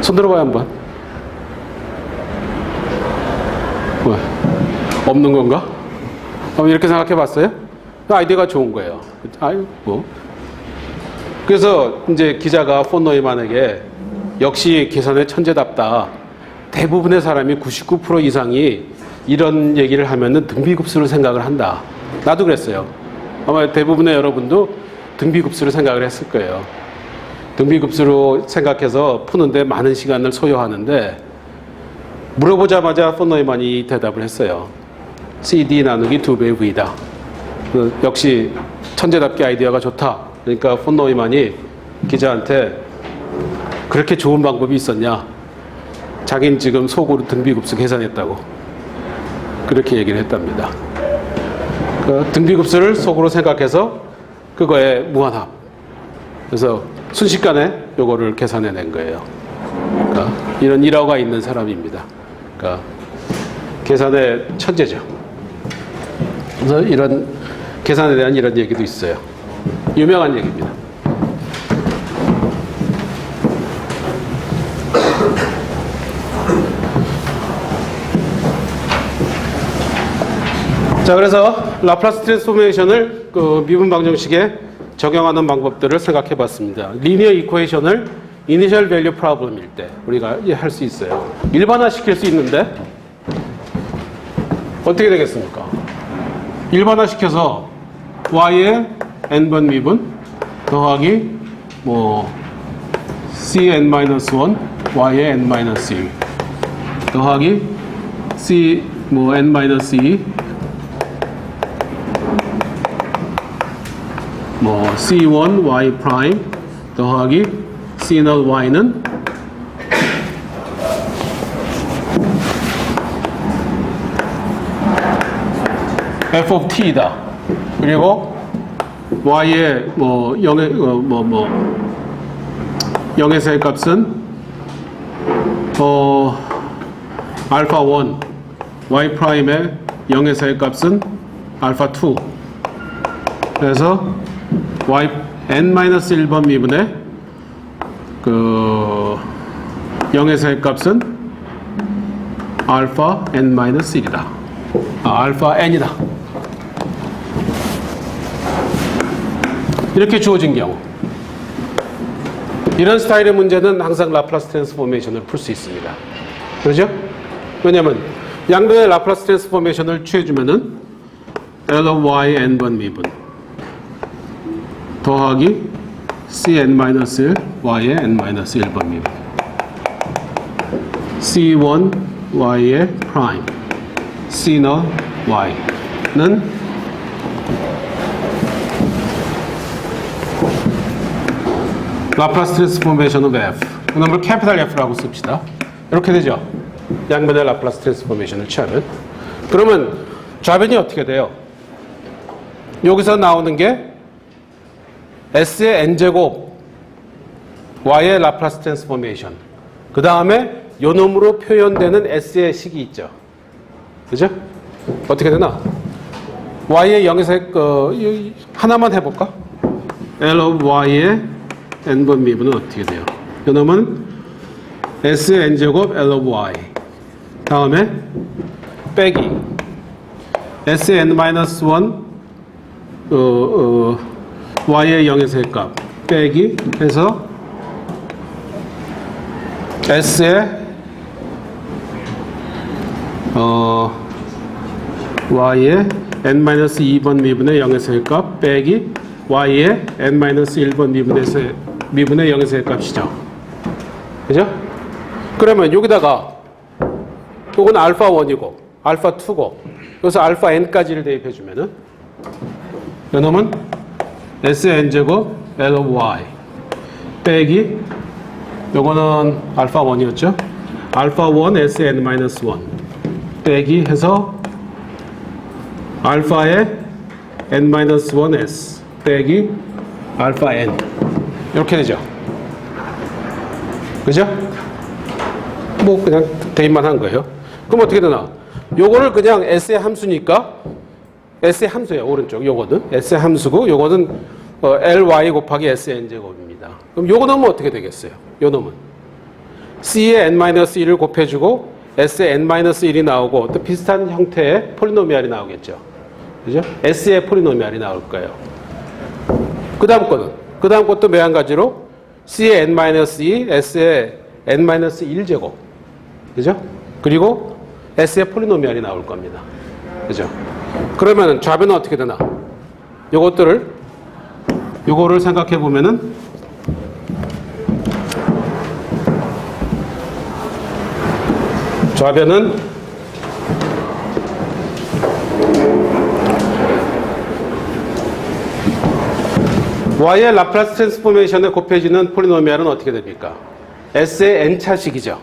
손 들어봐요, 한번. 왜? 없는 건가? 이렇게 생각해 봤어요? 아이디어가 좋은 거예요. 아유, 뭐. 그래서 이제 기자가 폰 노이만에게 역시 계산의 천재답다. 대부분의 사람이 99% 이상이 이런 얘기를 하면은 등비급수를 생각을 한다. 나도 그랬어요. 아마 대부분의 여러분도 등비급수를 생각을 했을 거예요. 등비급수로 생각해서 푸는데 많은 시간을 소요하는데 물어보자마자 폰 노이만이 대답을 했어요. CD 나누기 2배의 V다. 역시 천재답게 아이디어가 좋다. 그러니까 폰 노이만이 기자한테 그렇게 좋은 방법이 있었냐? 자긴 지금 속으로 등비급수 계산했다고 그렇게 얘기를 했답니다. 그 등비급수를 속으로 생각해서 그거에 무한합. 그래서 순식간에 요거를 계산해낸 거예요. 그러니까 이런 일화가 있는 사람입니다. 그러니까 계산의 천재죠. 그래서 이런 계산에 대한 이런 얘기도 있어요. 유명한 얘기입니다. 자, 그래서 라플라스 트랜스포메이션을 그 미분 방정식에 적용하는 방법들을 생각해 봤습니다. 리니어 이퀘이션을 이니셜 밸류 프로블럼일 때 우리가 할 수 있어요. 일반화 시킬 수 있는데 어떻게 되겠습니까? 일반화 시켜서 y의 n번 미분 더하기 뭐 cn-1 y의 n-1 더하기 c 뭐 n-2 뭐 c1 y 프라임 더하기 c0 y는 f of t이다. 그리고 y의 뭐 0에서의 값은 알파 1, y 프라임의 0에서의 값은 알파 2. 그래서 y n-1번 미분의 그 0에서의 값은 알파 n-1이다. 알파 n이다. 이렇게 주어진 경우 이런 스타일의 문제는 항상 라플라스 트랜스포메이션을 풀 수 있습니다. 그렇죠? 왜냐하면 양변의 라플라스 트랜스포메이션을 취해주면은 L of y n번 미분 더하기 cn-1 y의 n-1번 미분 c1 y의 프라임 c0 y는 라플라스 트랜스포메이션 of f 그놈을 캐피탈 F라고 씁시다. 이렇게 되죠. 양변의 라플라스 트랜스포메이션을 취하면. 그러면 좌변이 어떻게 돼요? 여기서 나오는 게 S의 n제곱 Y의 라플라스 트랜스포메이션 그 다음에 요 놈으로 표현되는 S의 식이 있죠. 그죠? 어떻게 되나? Y의 0에서 하나만 해볼까? L of Y의 n번 미분은 어떻게 돼요? 요 놈은 S의 n제곱 L of Y 다음에 빼기 S의 n-1 y의 0에서의 값 빼기 해서 s의 y의 n-2번 미분의 0에서의 값 빼기 y의 n-1번 미분의 0에서의 값이죠. 그죠? 그러면 여기다가 요건 알파 1이고 알파 2고 여기서 알파 n까지를 대입해 주면은 요놈은 S의 n제곱 L of Y 빼기 요거는 알파 1이었죠? 알파 1 S의 n-1 빼기 해서 알파의 n-1 S 빼기 알파 n 이렇게 되죠. 그죠? 뭐 그냥 대입만 한 거예요. 그럼 어떻게 되나? 요거를 그냥 S의 함수니까 S의 함수예요. 오른쪽 요거는 S의 함수고 요거는 ly 곱하기 S의 n제곱입니다. 그럼 요거 넣으면 어떻게 되겠어요? 요 놈은 C의 n-1을 곱해주고 S의 n-1이 나오고 또 비슷한 형태의 폴리노미알이 나오겠죠. 그죠? S의 폴리노미알이 나올 거예요. 그 다음 거는 그 다음 것도 매한가지로 C의 n-2, S의 n-1제곱. 그죠? 그리고 S의 폴리노미알이 나올 겁니다. 그죠? 그러면 좌변은 어떻게 되나? 요거를 생각해 보면은 좌변은 y의 라플라스 트랜스포메이션에 곱해지는 폴리노미알은 어떻게 됩니까? S의 n차식이죠.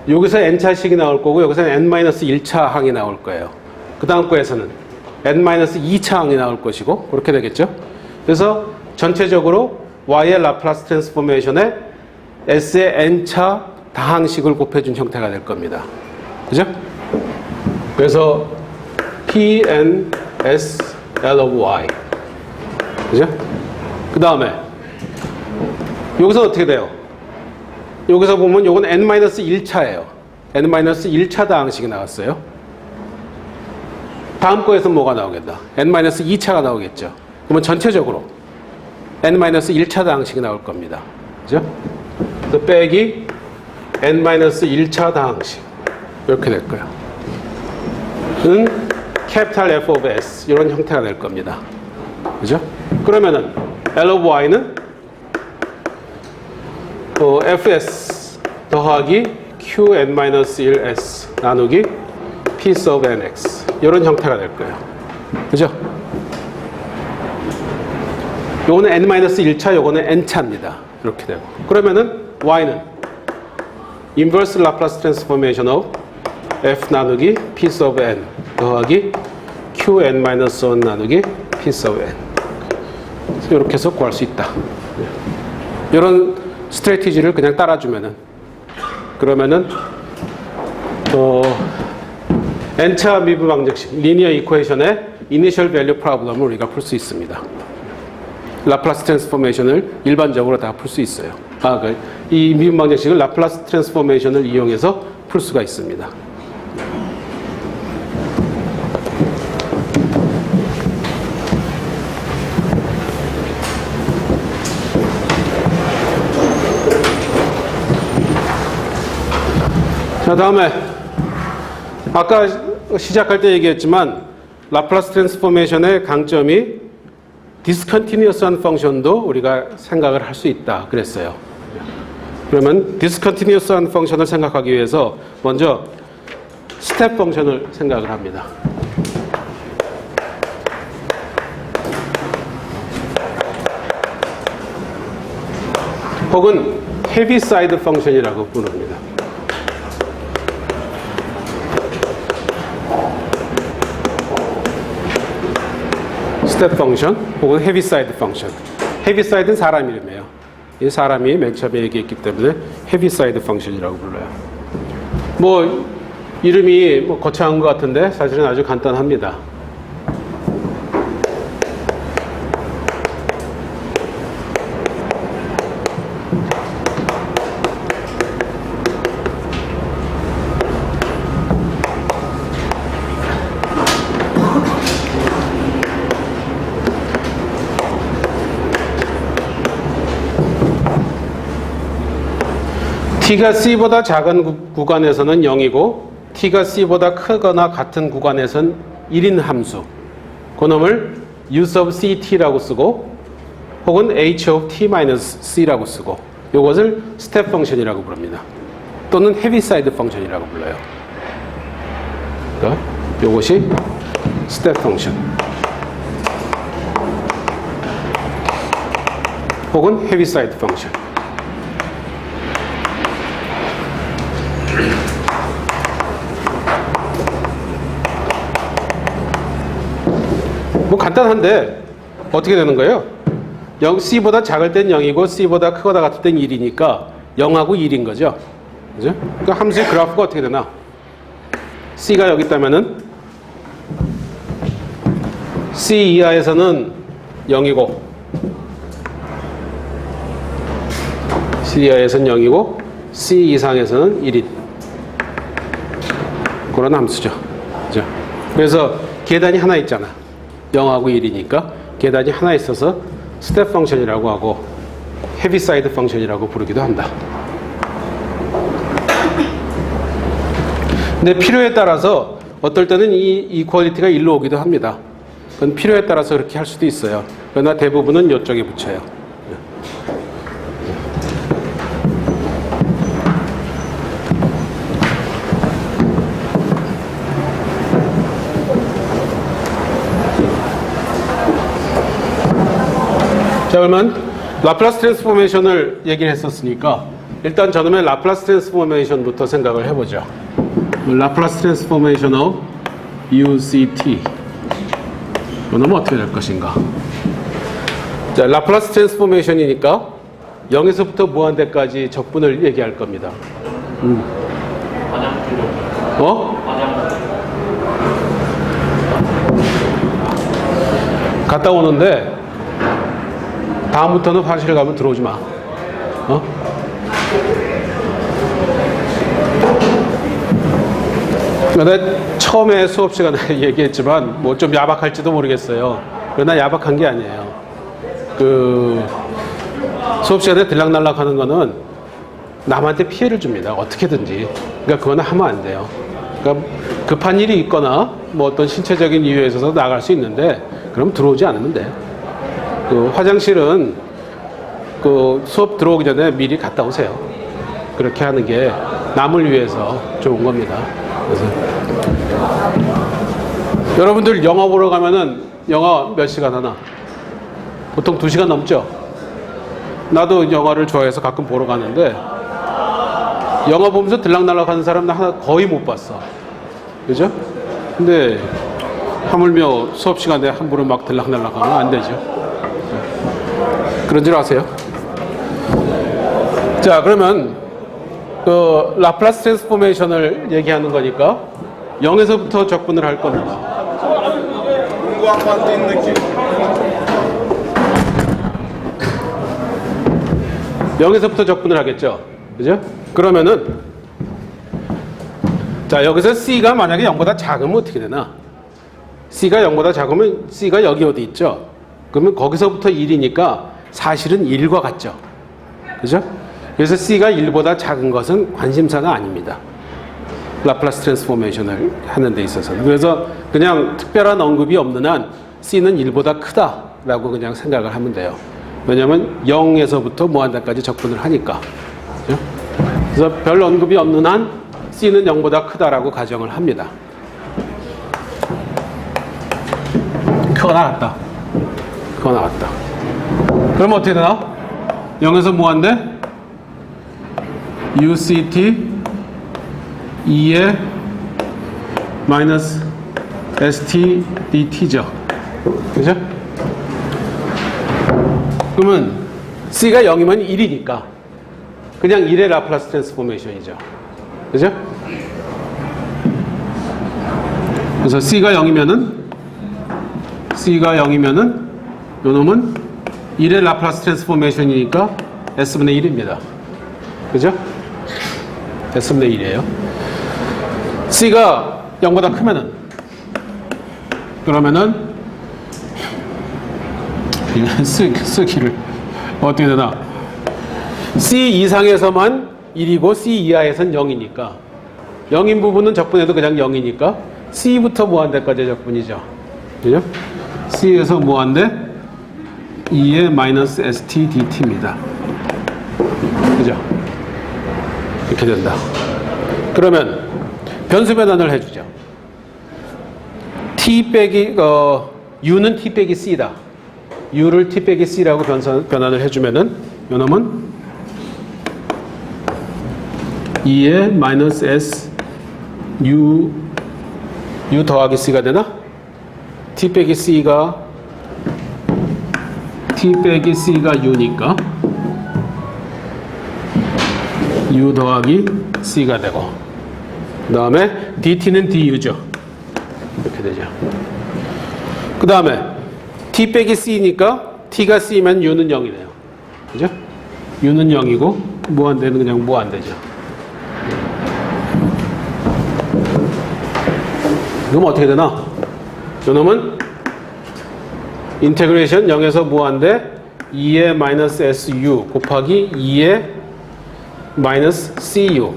여기서 n차식이 나올 거고 여기서는 n-1차 항이 나올 거예요. 그 다음 거에서는 n-2차 항이 나올 것이고 그렇게 되겠죠. 그래서 전체적으로 y의 라플라스 트랜스포메이션에 s의 n차 다항식을 곱해준 형태가 될 겁니다. 그죠? 그래서 p, n, s, l of y. 그죠? 그 다음에 여기서 어떻게 돼요? 여기서 보면 요건 n-1차예요. n-1차 다항식이 나왔어요. 다음 거에서 뭐가 나오겠다? n-2차가 나오겠죠. 그러면 전체적으로 n-1차 다항식이 나올 겁니다. 그죠? 그래서 빼기 n-1차 다항식 이렇게 될 거예요. 는 캐피탈 F of S 이런 형태가 될 겁니다. 그죠? 그러면은 L of Y는 FS 더하기 QN-1S 나누기 P sub NX 이런 형태가 될 거예요. 그죠? 요거는 N-1차, 요거는 N차입니다. 이렇게 되고. 그러면은 Y는 inverse Laplace transformation of F 나누기 P sub N 더하기 QN-1 나누기 P sub N 이렇게 해서 구할 수 있다. 이런 스트래티지를 그냥 따라주면은 그러면은 n차 미분방정식 리니어 이퀘이션의 이니셜 밸류 프로블럼을 우리가 풀 수 있습니다. 라플라스 트랜스포메이션을 일반적으로 다 풀 수 있어요. 이 미분방정식을 라플라스 트랜스포메이션을 이용해서 풀 수가 있습니다. 자, 다음에 아까 시작할 때 얘기했지만 라플라스 트랜스포메이션의 강점이 디스컨티니어스한 펑션도 우리가 생각을 할 수 있다 그랬어요. 그러면 디스컨티니어스한 펑션을 생각하기 위해서 먼저 스텝 펑션을 생각을 합니다. 혹은 헤비사이드 펑션이라고 부릅니다. 스텝 펑션 혹은 헤비사이드 펑션. 헤비사이드는 사람 이름이에요. 이 사람이 맨 처음에 얘기했기 때문에 헤비사이드 펑션이라고 불러요. 뭐 이름이 뭐 거창한 것 같은데 사실은 아주 간단합니다. t가 c보다 작은 구간에서는 0이고 t가 c보다 크거나 같은 구간에서는 1인 함수 그놈을 u sub ct라고 쓰고 혹은 h of t-c라고 쓰고 이것을 스텝 펑션이라고 부릅니다. 또는 헤비사이드 펑션이라고 불러요. 그러니까 이것이 스텝 펑션 혹은 헤비사이드 펑션. 뭐 간단한데 어떻게 되는 거예요? C보다 작을 땐 0이고 C보다 크거나 같을 땐 1이니까 0하고 1인 거죠. 그죠? 그러니까 함수의 그래프가 어떻게 되나? C가 여기 있다면은 C 이하에서는 0이고 C 이하에서는 0이고 C 이상에서는 1인 그런 함수죠. 그죠? 그래서 계단이 하나 있잖아. 0하고 1이니까 계단이 하나 있어서 스텝 펑션이라고 하고 헤비사이드 펑션이라고 부르기도 한다. 근데 필요에 따라서 어떨 때는 이 이퀄리티가 일로 오기도 합니다. 그건 필요에 따라서 그렇게 할 수도 있어요. 그러나 대부분은 이쪽에 붙여요. 자, 그러면 라플라스 트랜스포메이션을 얘기를 했었으니까 일단 저놈의 라플라스 트랜스포메이션부터 생각을 해보죠. 라플라스 트랜스포메이션 of UCT 이놈은 어떻게 될 것인가. 자, 라플라스 트랜스포메이션이니까 0에서부터 무한대까지 적분을 얘기할 겁니다. 갔다 오는데 다음부터는 화장실 가면 들어오지 마. 근데 처음에 수업 시간에 얘기했지만 뭐 좀 야박할지도 모르겠어요. 그러나 야박한 게 아니에요. 그 수업 시간에 들락날락 하는 거는 남한테 피해를 줍니다. 어떻게든지. 그러니까 그거는 하면 안 돼요. 그러니까 급한 일이 있거나 뭐 어떤 신체적인 이유에 있어서 나갈 수 있는데 그럼 들어오지 않으면 돼. 그 화장실은 그 수업 들어오기 전에 미리 갔다 오세요. 그렇게 하는 게 남을 위해서 좋은 겁니다. 그래서 여러분들 영화 보러 가면은 영화 몇 시간 하나? 보통 2시간 넘죠? 나도 영화를 좋아해서 가끔 보러 가는데 영화 보면서 들락날락 하는 사람 나 거의 못 봤어. 그죠? 근데 하물며 수업 시간에 함부로 막 들락날락 하면 안 되죠. 그런 줄 아세요? 자, 그러면 그 라플라스 트랜스포메이션을 얘기하는 거니까 0에서부터 적분을 할 겁니다. 공부학만 뛴 느낌. 0에서부터 적분을 하겠죠. 그죠? 그러면은 자, 여기서 C가 만약에 0보다 작으면 어떻게 되나? C가 0보다 작으면 C가 여기 어디 있죠? 그러면 거기서부터 1이니까 사실은 1과 같죠. 그죠? 그래서 C가 1보다 작은 것은 관심사가 아닙니다. 라플라스 트랜스포메이션을 하는 데 있어서는. 그래서 그냥 특별한 언급이 없는 한 C는 1보다 크다라고 그냥 생각을 하면 돼요. 왜냐하면 0에서부터 무한대까지 적분을 하니까. 그죠? 그래서 별 언급이 없는 한 C는 0보다 크다라고 가정을 합니다. 크거나 같다. 크거나 같다. 그러면 어떻게 되나? 0에서 무한대? UCT 2에 마이너스 ST DT죠. 그죠? 그러면 C가 0이면 1이니까 그냥 1의 라플라스 트랜스포메이션이죠. 그죠? 그래서 C가 0이면은 요 놈은 1의 라플라스 트랜스포메이션이니까 S분의 1입니다. 그죠? S분의 1이에요. C가 0보다 크면은 그러면은 쓰기를 어떻게 되나? C 이상에서만 1이고 C 이하에선 0이니까 0인 부분은 적분해도 그냥 0이니까 C부터 무한대까지 적분이죠. 그죠? C에서 무한대 2의 마이너스 ST DT입니다. 그죠? 이렇게 된다. 그러면 변수 변환을 해주죠. T 빼기 U는 T 빼기 C다. U를 T 빼기 C라고 변환을 해주면은 요놈은 2의 마이너스 S U 더하기 C가 되나? T 빼기 C가 U니까 U 더하기 C가 되고 그 다음에 DT는 DU죠. 이렇게 되죠. 그 다음에 T 빼기 C니까 T가 C면 U는 0이네요. 그죠? U는 0이고 무한대는 그냥 무한대죠. 그럼 어떻게 되나? 요놈은 인테그레이션 0에서 무한대 2의 마이너스 SU 곱하기 2의 마이너스 CU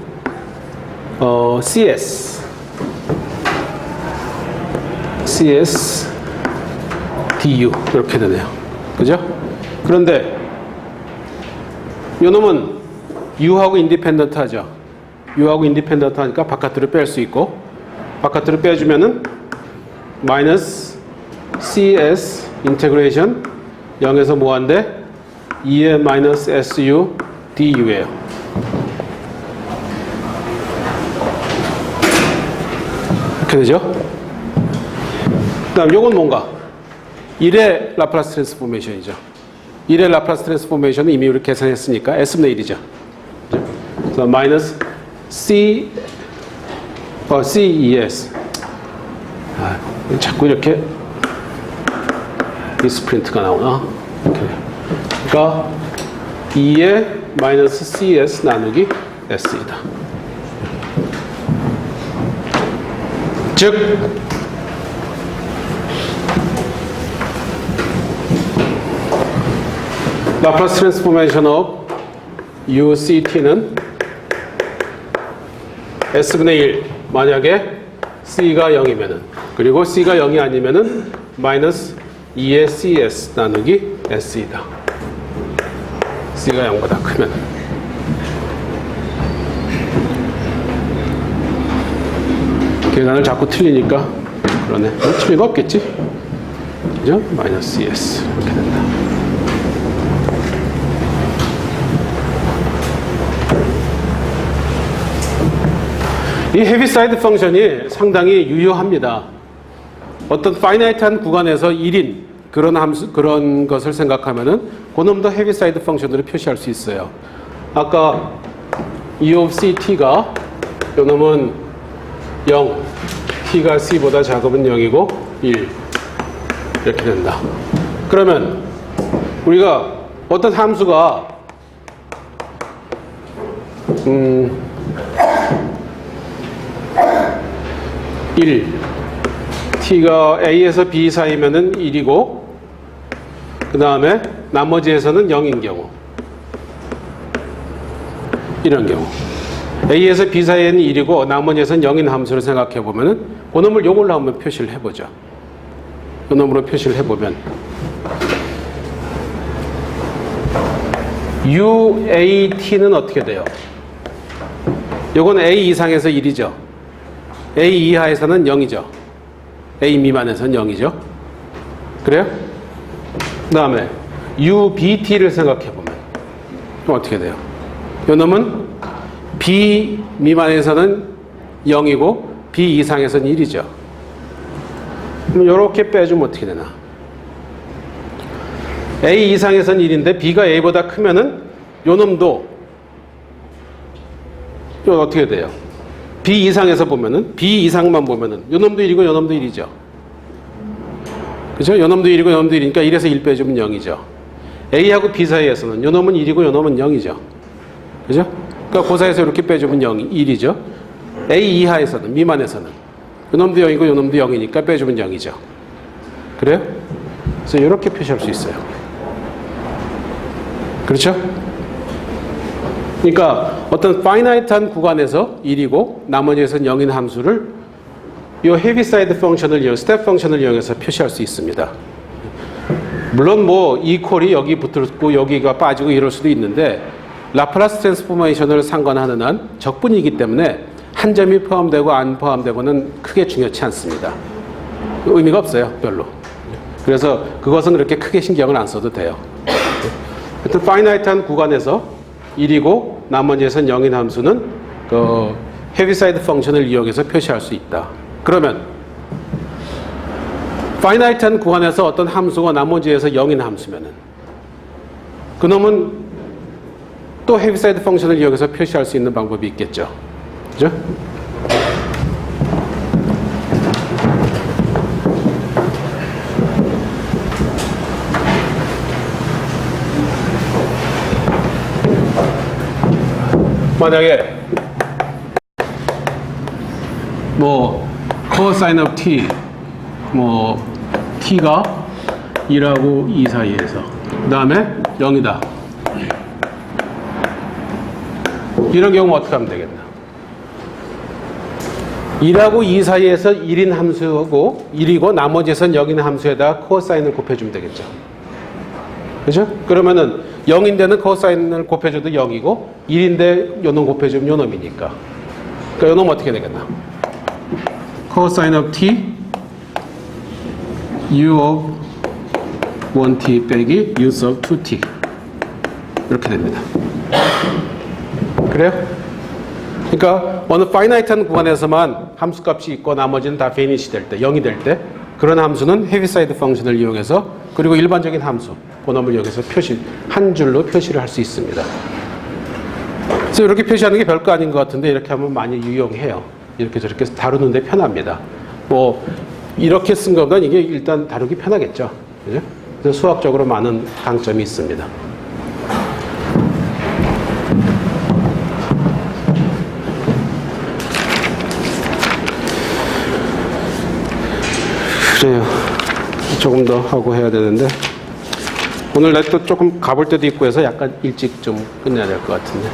CS DU 이렇게 되네요. 그죠? 그런데 요놈은 U하고 인디펜던트 하죠. U하고 인디펜던트 하니까 바깥으로 뺄 수 있고 바깥으로 빼주면은 마이너스 CS 인테그레이션 0에서 뭐한데 2의 마이너스 SU DU예요. 이렇게 되죠? 그 다음 요건 뭔가 1의 라플라스 트랜스포메이션이죠. 1의 라플라스 트랜스포메이션은 이미 우리 계산했으니까 S분의 1이죠. 그래서 마이너스 CES 자꾸 이렇게 미스프린트가 나오나? 이렇게. 그러니까 2의 마이너스 CS 나누기 S이다. 즉 라플라스 트랜스포메이션 of UCT는 S분의 1 만약에 C가 0이면은 그리고 C가 0이 아니면은 마이너스 2의 CS 나누기 S이다. C가 0보다 크면 계산을 자꾸 틀리니까 그러네. 틀리가 없겠지? 그죠? 마이너스 CS 이렇게 된다. 이 헤비사이드 펑션이 상당히 유효합니다. 어떤 파이나이트한 구간에서 1인 그런 것을 생각하면은 그놈도 헤비사이드 펑션으로 표시할 수 있어요. 아까 E of C T가 요놈은 0, T가 C보다 작으면 0이고 1 이렇게 된다. 그러면 우리가 어떤 함수가 1 T가 A에서 B 사이면은 1이고 그 다음에 나머지에서는 0인 경우 이런 경우 A에서 B 사이에는 1이고 나머지에서는 0인 함수를 생각해 보면은 그 놈을 요걸로 한번 표시를 해보죠. 그 놈으로 표시를 해보면 UAT는 어떻게 돼요? 요건 A 이상에서 1이죠. A 이하에서는 0이죠. A 미만에서는 0이죠. 그래요? 그 다음에 UBT를 생각해보면 어떻게 돼요? 요 놈은 B 미만에서는 0이고 B 이상에서는 1이죠. 그럼 이렇게 빼주면 어떻게 되나? A 이상에서는 1인데 B가 A보다 크면은 요 놈도 요 어떻게 돼요? B 이상에서 보면은 B 이상만 보면은 요 놈도 1이고 요 놈도 1이죠. 그렇죠? 요 놈도 1이고 요 놈도 1이니까 1에서 1 빼주면 0이죠. A하고 B 사이에서는 요 놈은 1이고 요 놈은 0이죠. 그죠? 그러니까 그 사이에서 이렇게 빼주면 0, 1이죠. A 이하에서는 미만에서는 요 놈도 0이고 요 놈도 0이니까 빼주면 0이죠. 그래요? 그래서 이렇게 표시할 수 있어요. 그렇죠? 그러니까 어떤 파이나이트한 구간에서 1이고 나머지에서는 0인 함수를 이 헤비사이드 펑션을 이용, 스텝 펑션을 이용해서 표시할 수 있습니다. 물론 뭐 이퀄이 여기 붙었고 여기가 빠지고 이럴 수도 있는데 라플라스 트랜스포메이션을 상관하는 한 적분이기 때문에 한 점이 포함되고 안 포함되고는 크게 중요치 않습니다. 의미가 없어요, 별로. 그래서 그것은 그렇게 크게 신경을 안 써도 돼요. 하여튼 파이나이트한 구간에서 1이고 나머지에선 0인 함수는 그 헤비사이드 펑션을 이용해서 표시할 수 있다. 그러면 파이나이트한 구간에서 어떤 함수가 나머지에서 0인 함수면은 그놈은 또 헤비사이드 펑션을 이용해서 표시할 수 있는 방법이 있겠죠. 그죠? 만약에 뭐 코사인 오브 t 뭐 t가 1하고 2 사이에서 그 다음에 0이다. 이런 경우 어떻게 하면 되겠나? 1하고 2 사이에서 1인 함수고 1이고 나머지에선 0인 함수에다가 코사인을 곱해주면 되겠죠. 그죠? 그러면은 0인데는 코사인을 곱해줘도 0이고 1인데 요놈 곱해주면 요놈이니까. 그러니까 요놈 어떻게 되겠나? 코사인 of t u of 1t 빼기 u of 2t 이렇게 됩니다. 그래요? 그러니까 어느 파이나이트한 구간에서만 함수값이 있고 나머지는 다 페이닛이 될 때, 0이 될 때 그런 함수는 헤비사이드 펑션을 이용해서 그리고 일반적인 함수, 본험을 이용해서 한 줄로 표시를 할 수 있습니다. 그래서 이렇게 표시하는 게 별거 아닌 것 같은데 이렇게 하면 많이 유용해요. 이렇게 저렇게 다루는데 편합니다. 뭐 이렇게 쓴 것보다 이게 일단 다루기 편하겠죠. 그죠? 그래서 수학적으로 많은 강점이 있습니다. 그래요. 조금 더 하고 해야 되는데 오늘 또 조금 가볼 때도 있고 해서 약간 일찍 좀 끝내야 될 것 같은데.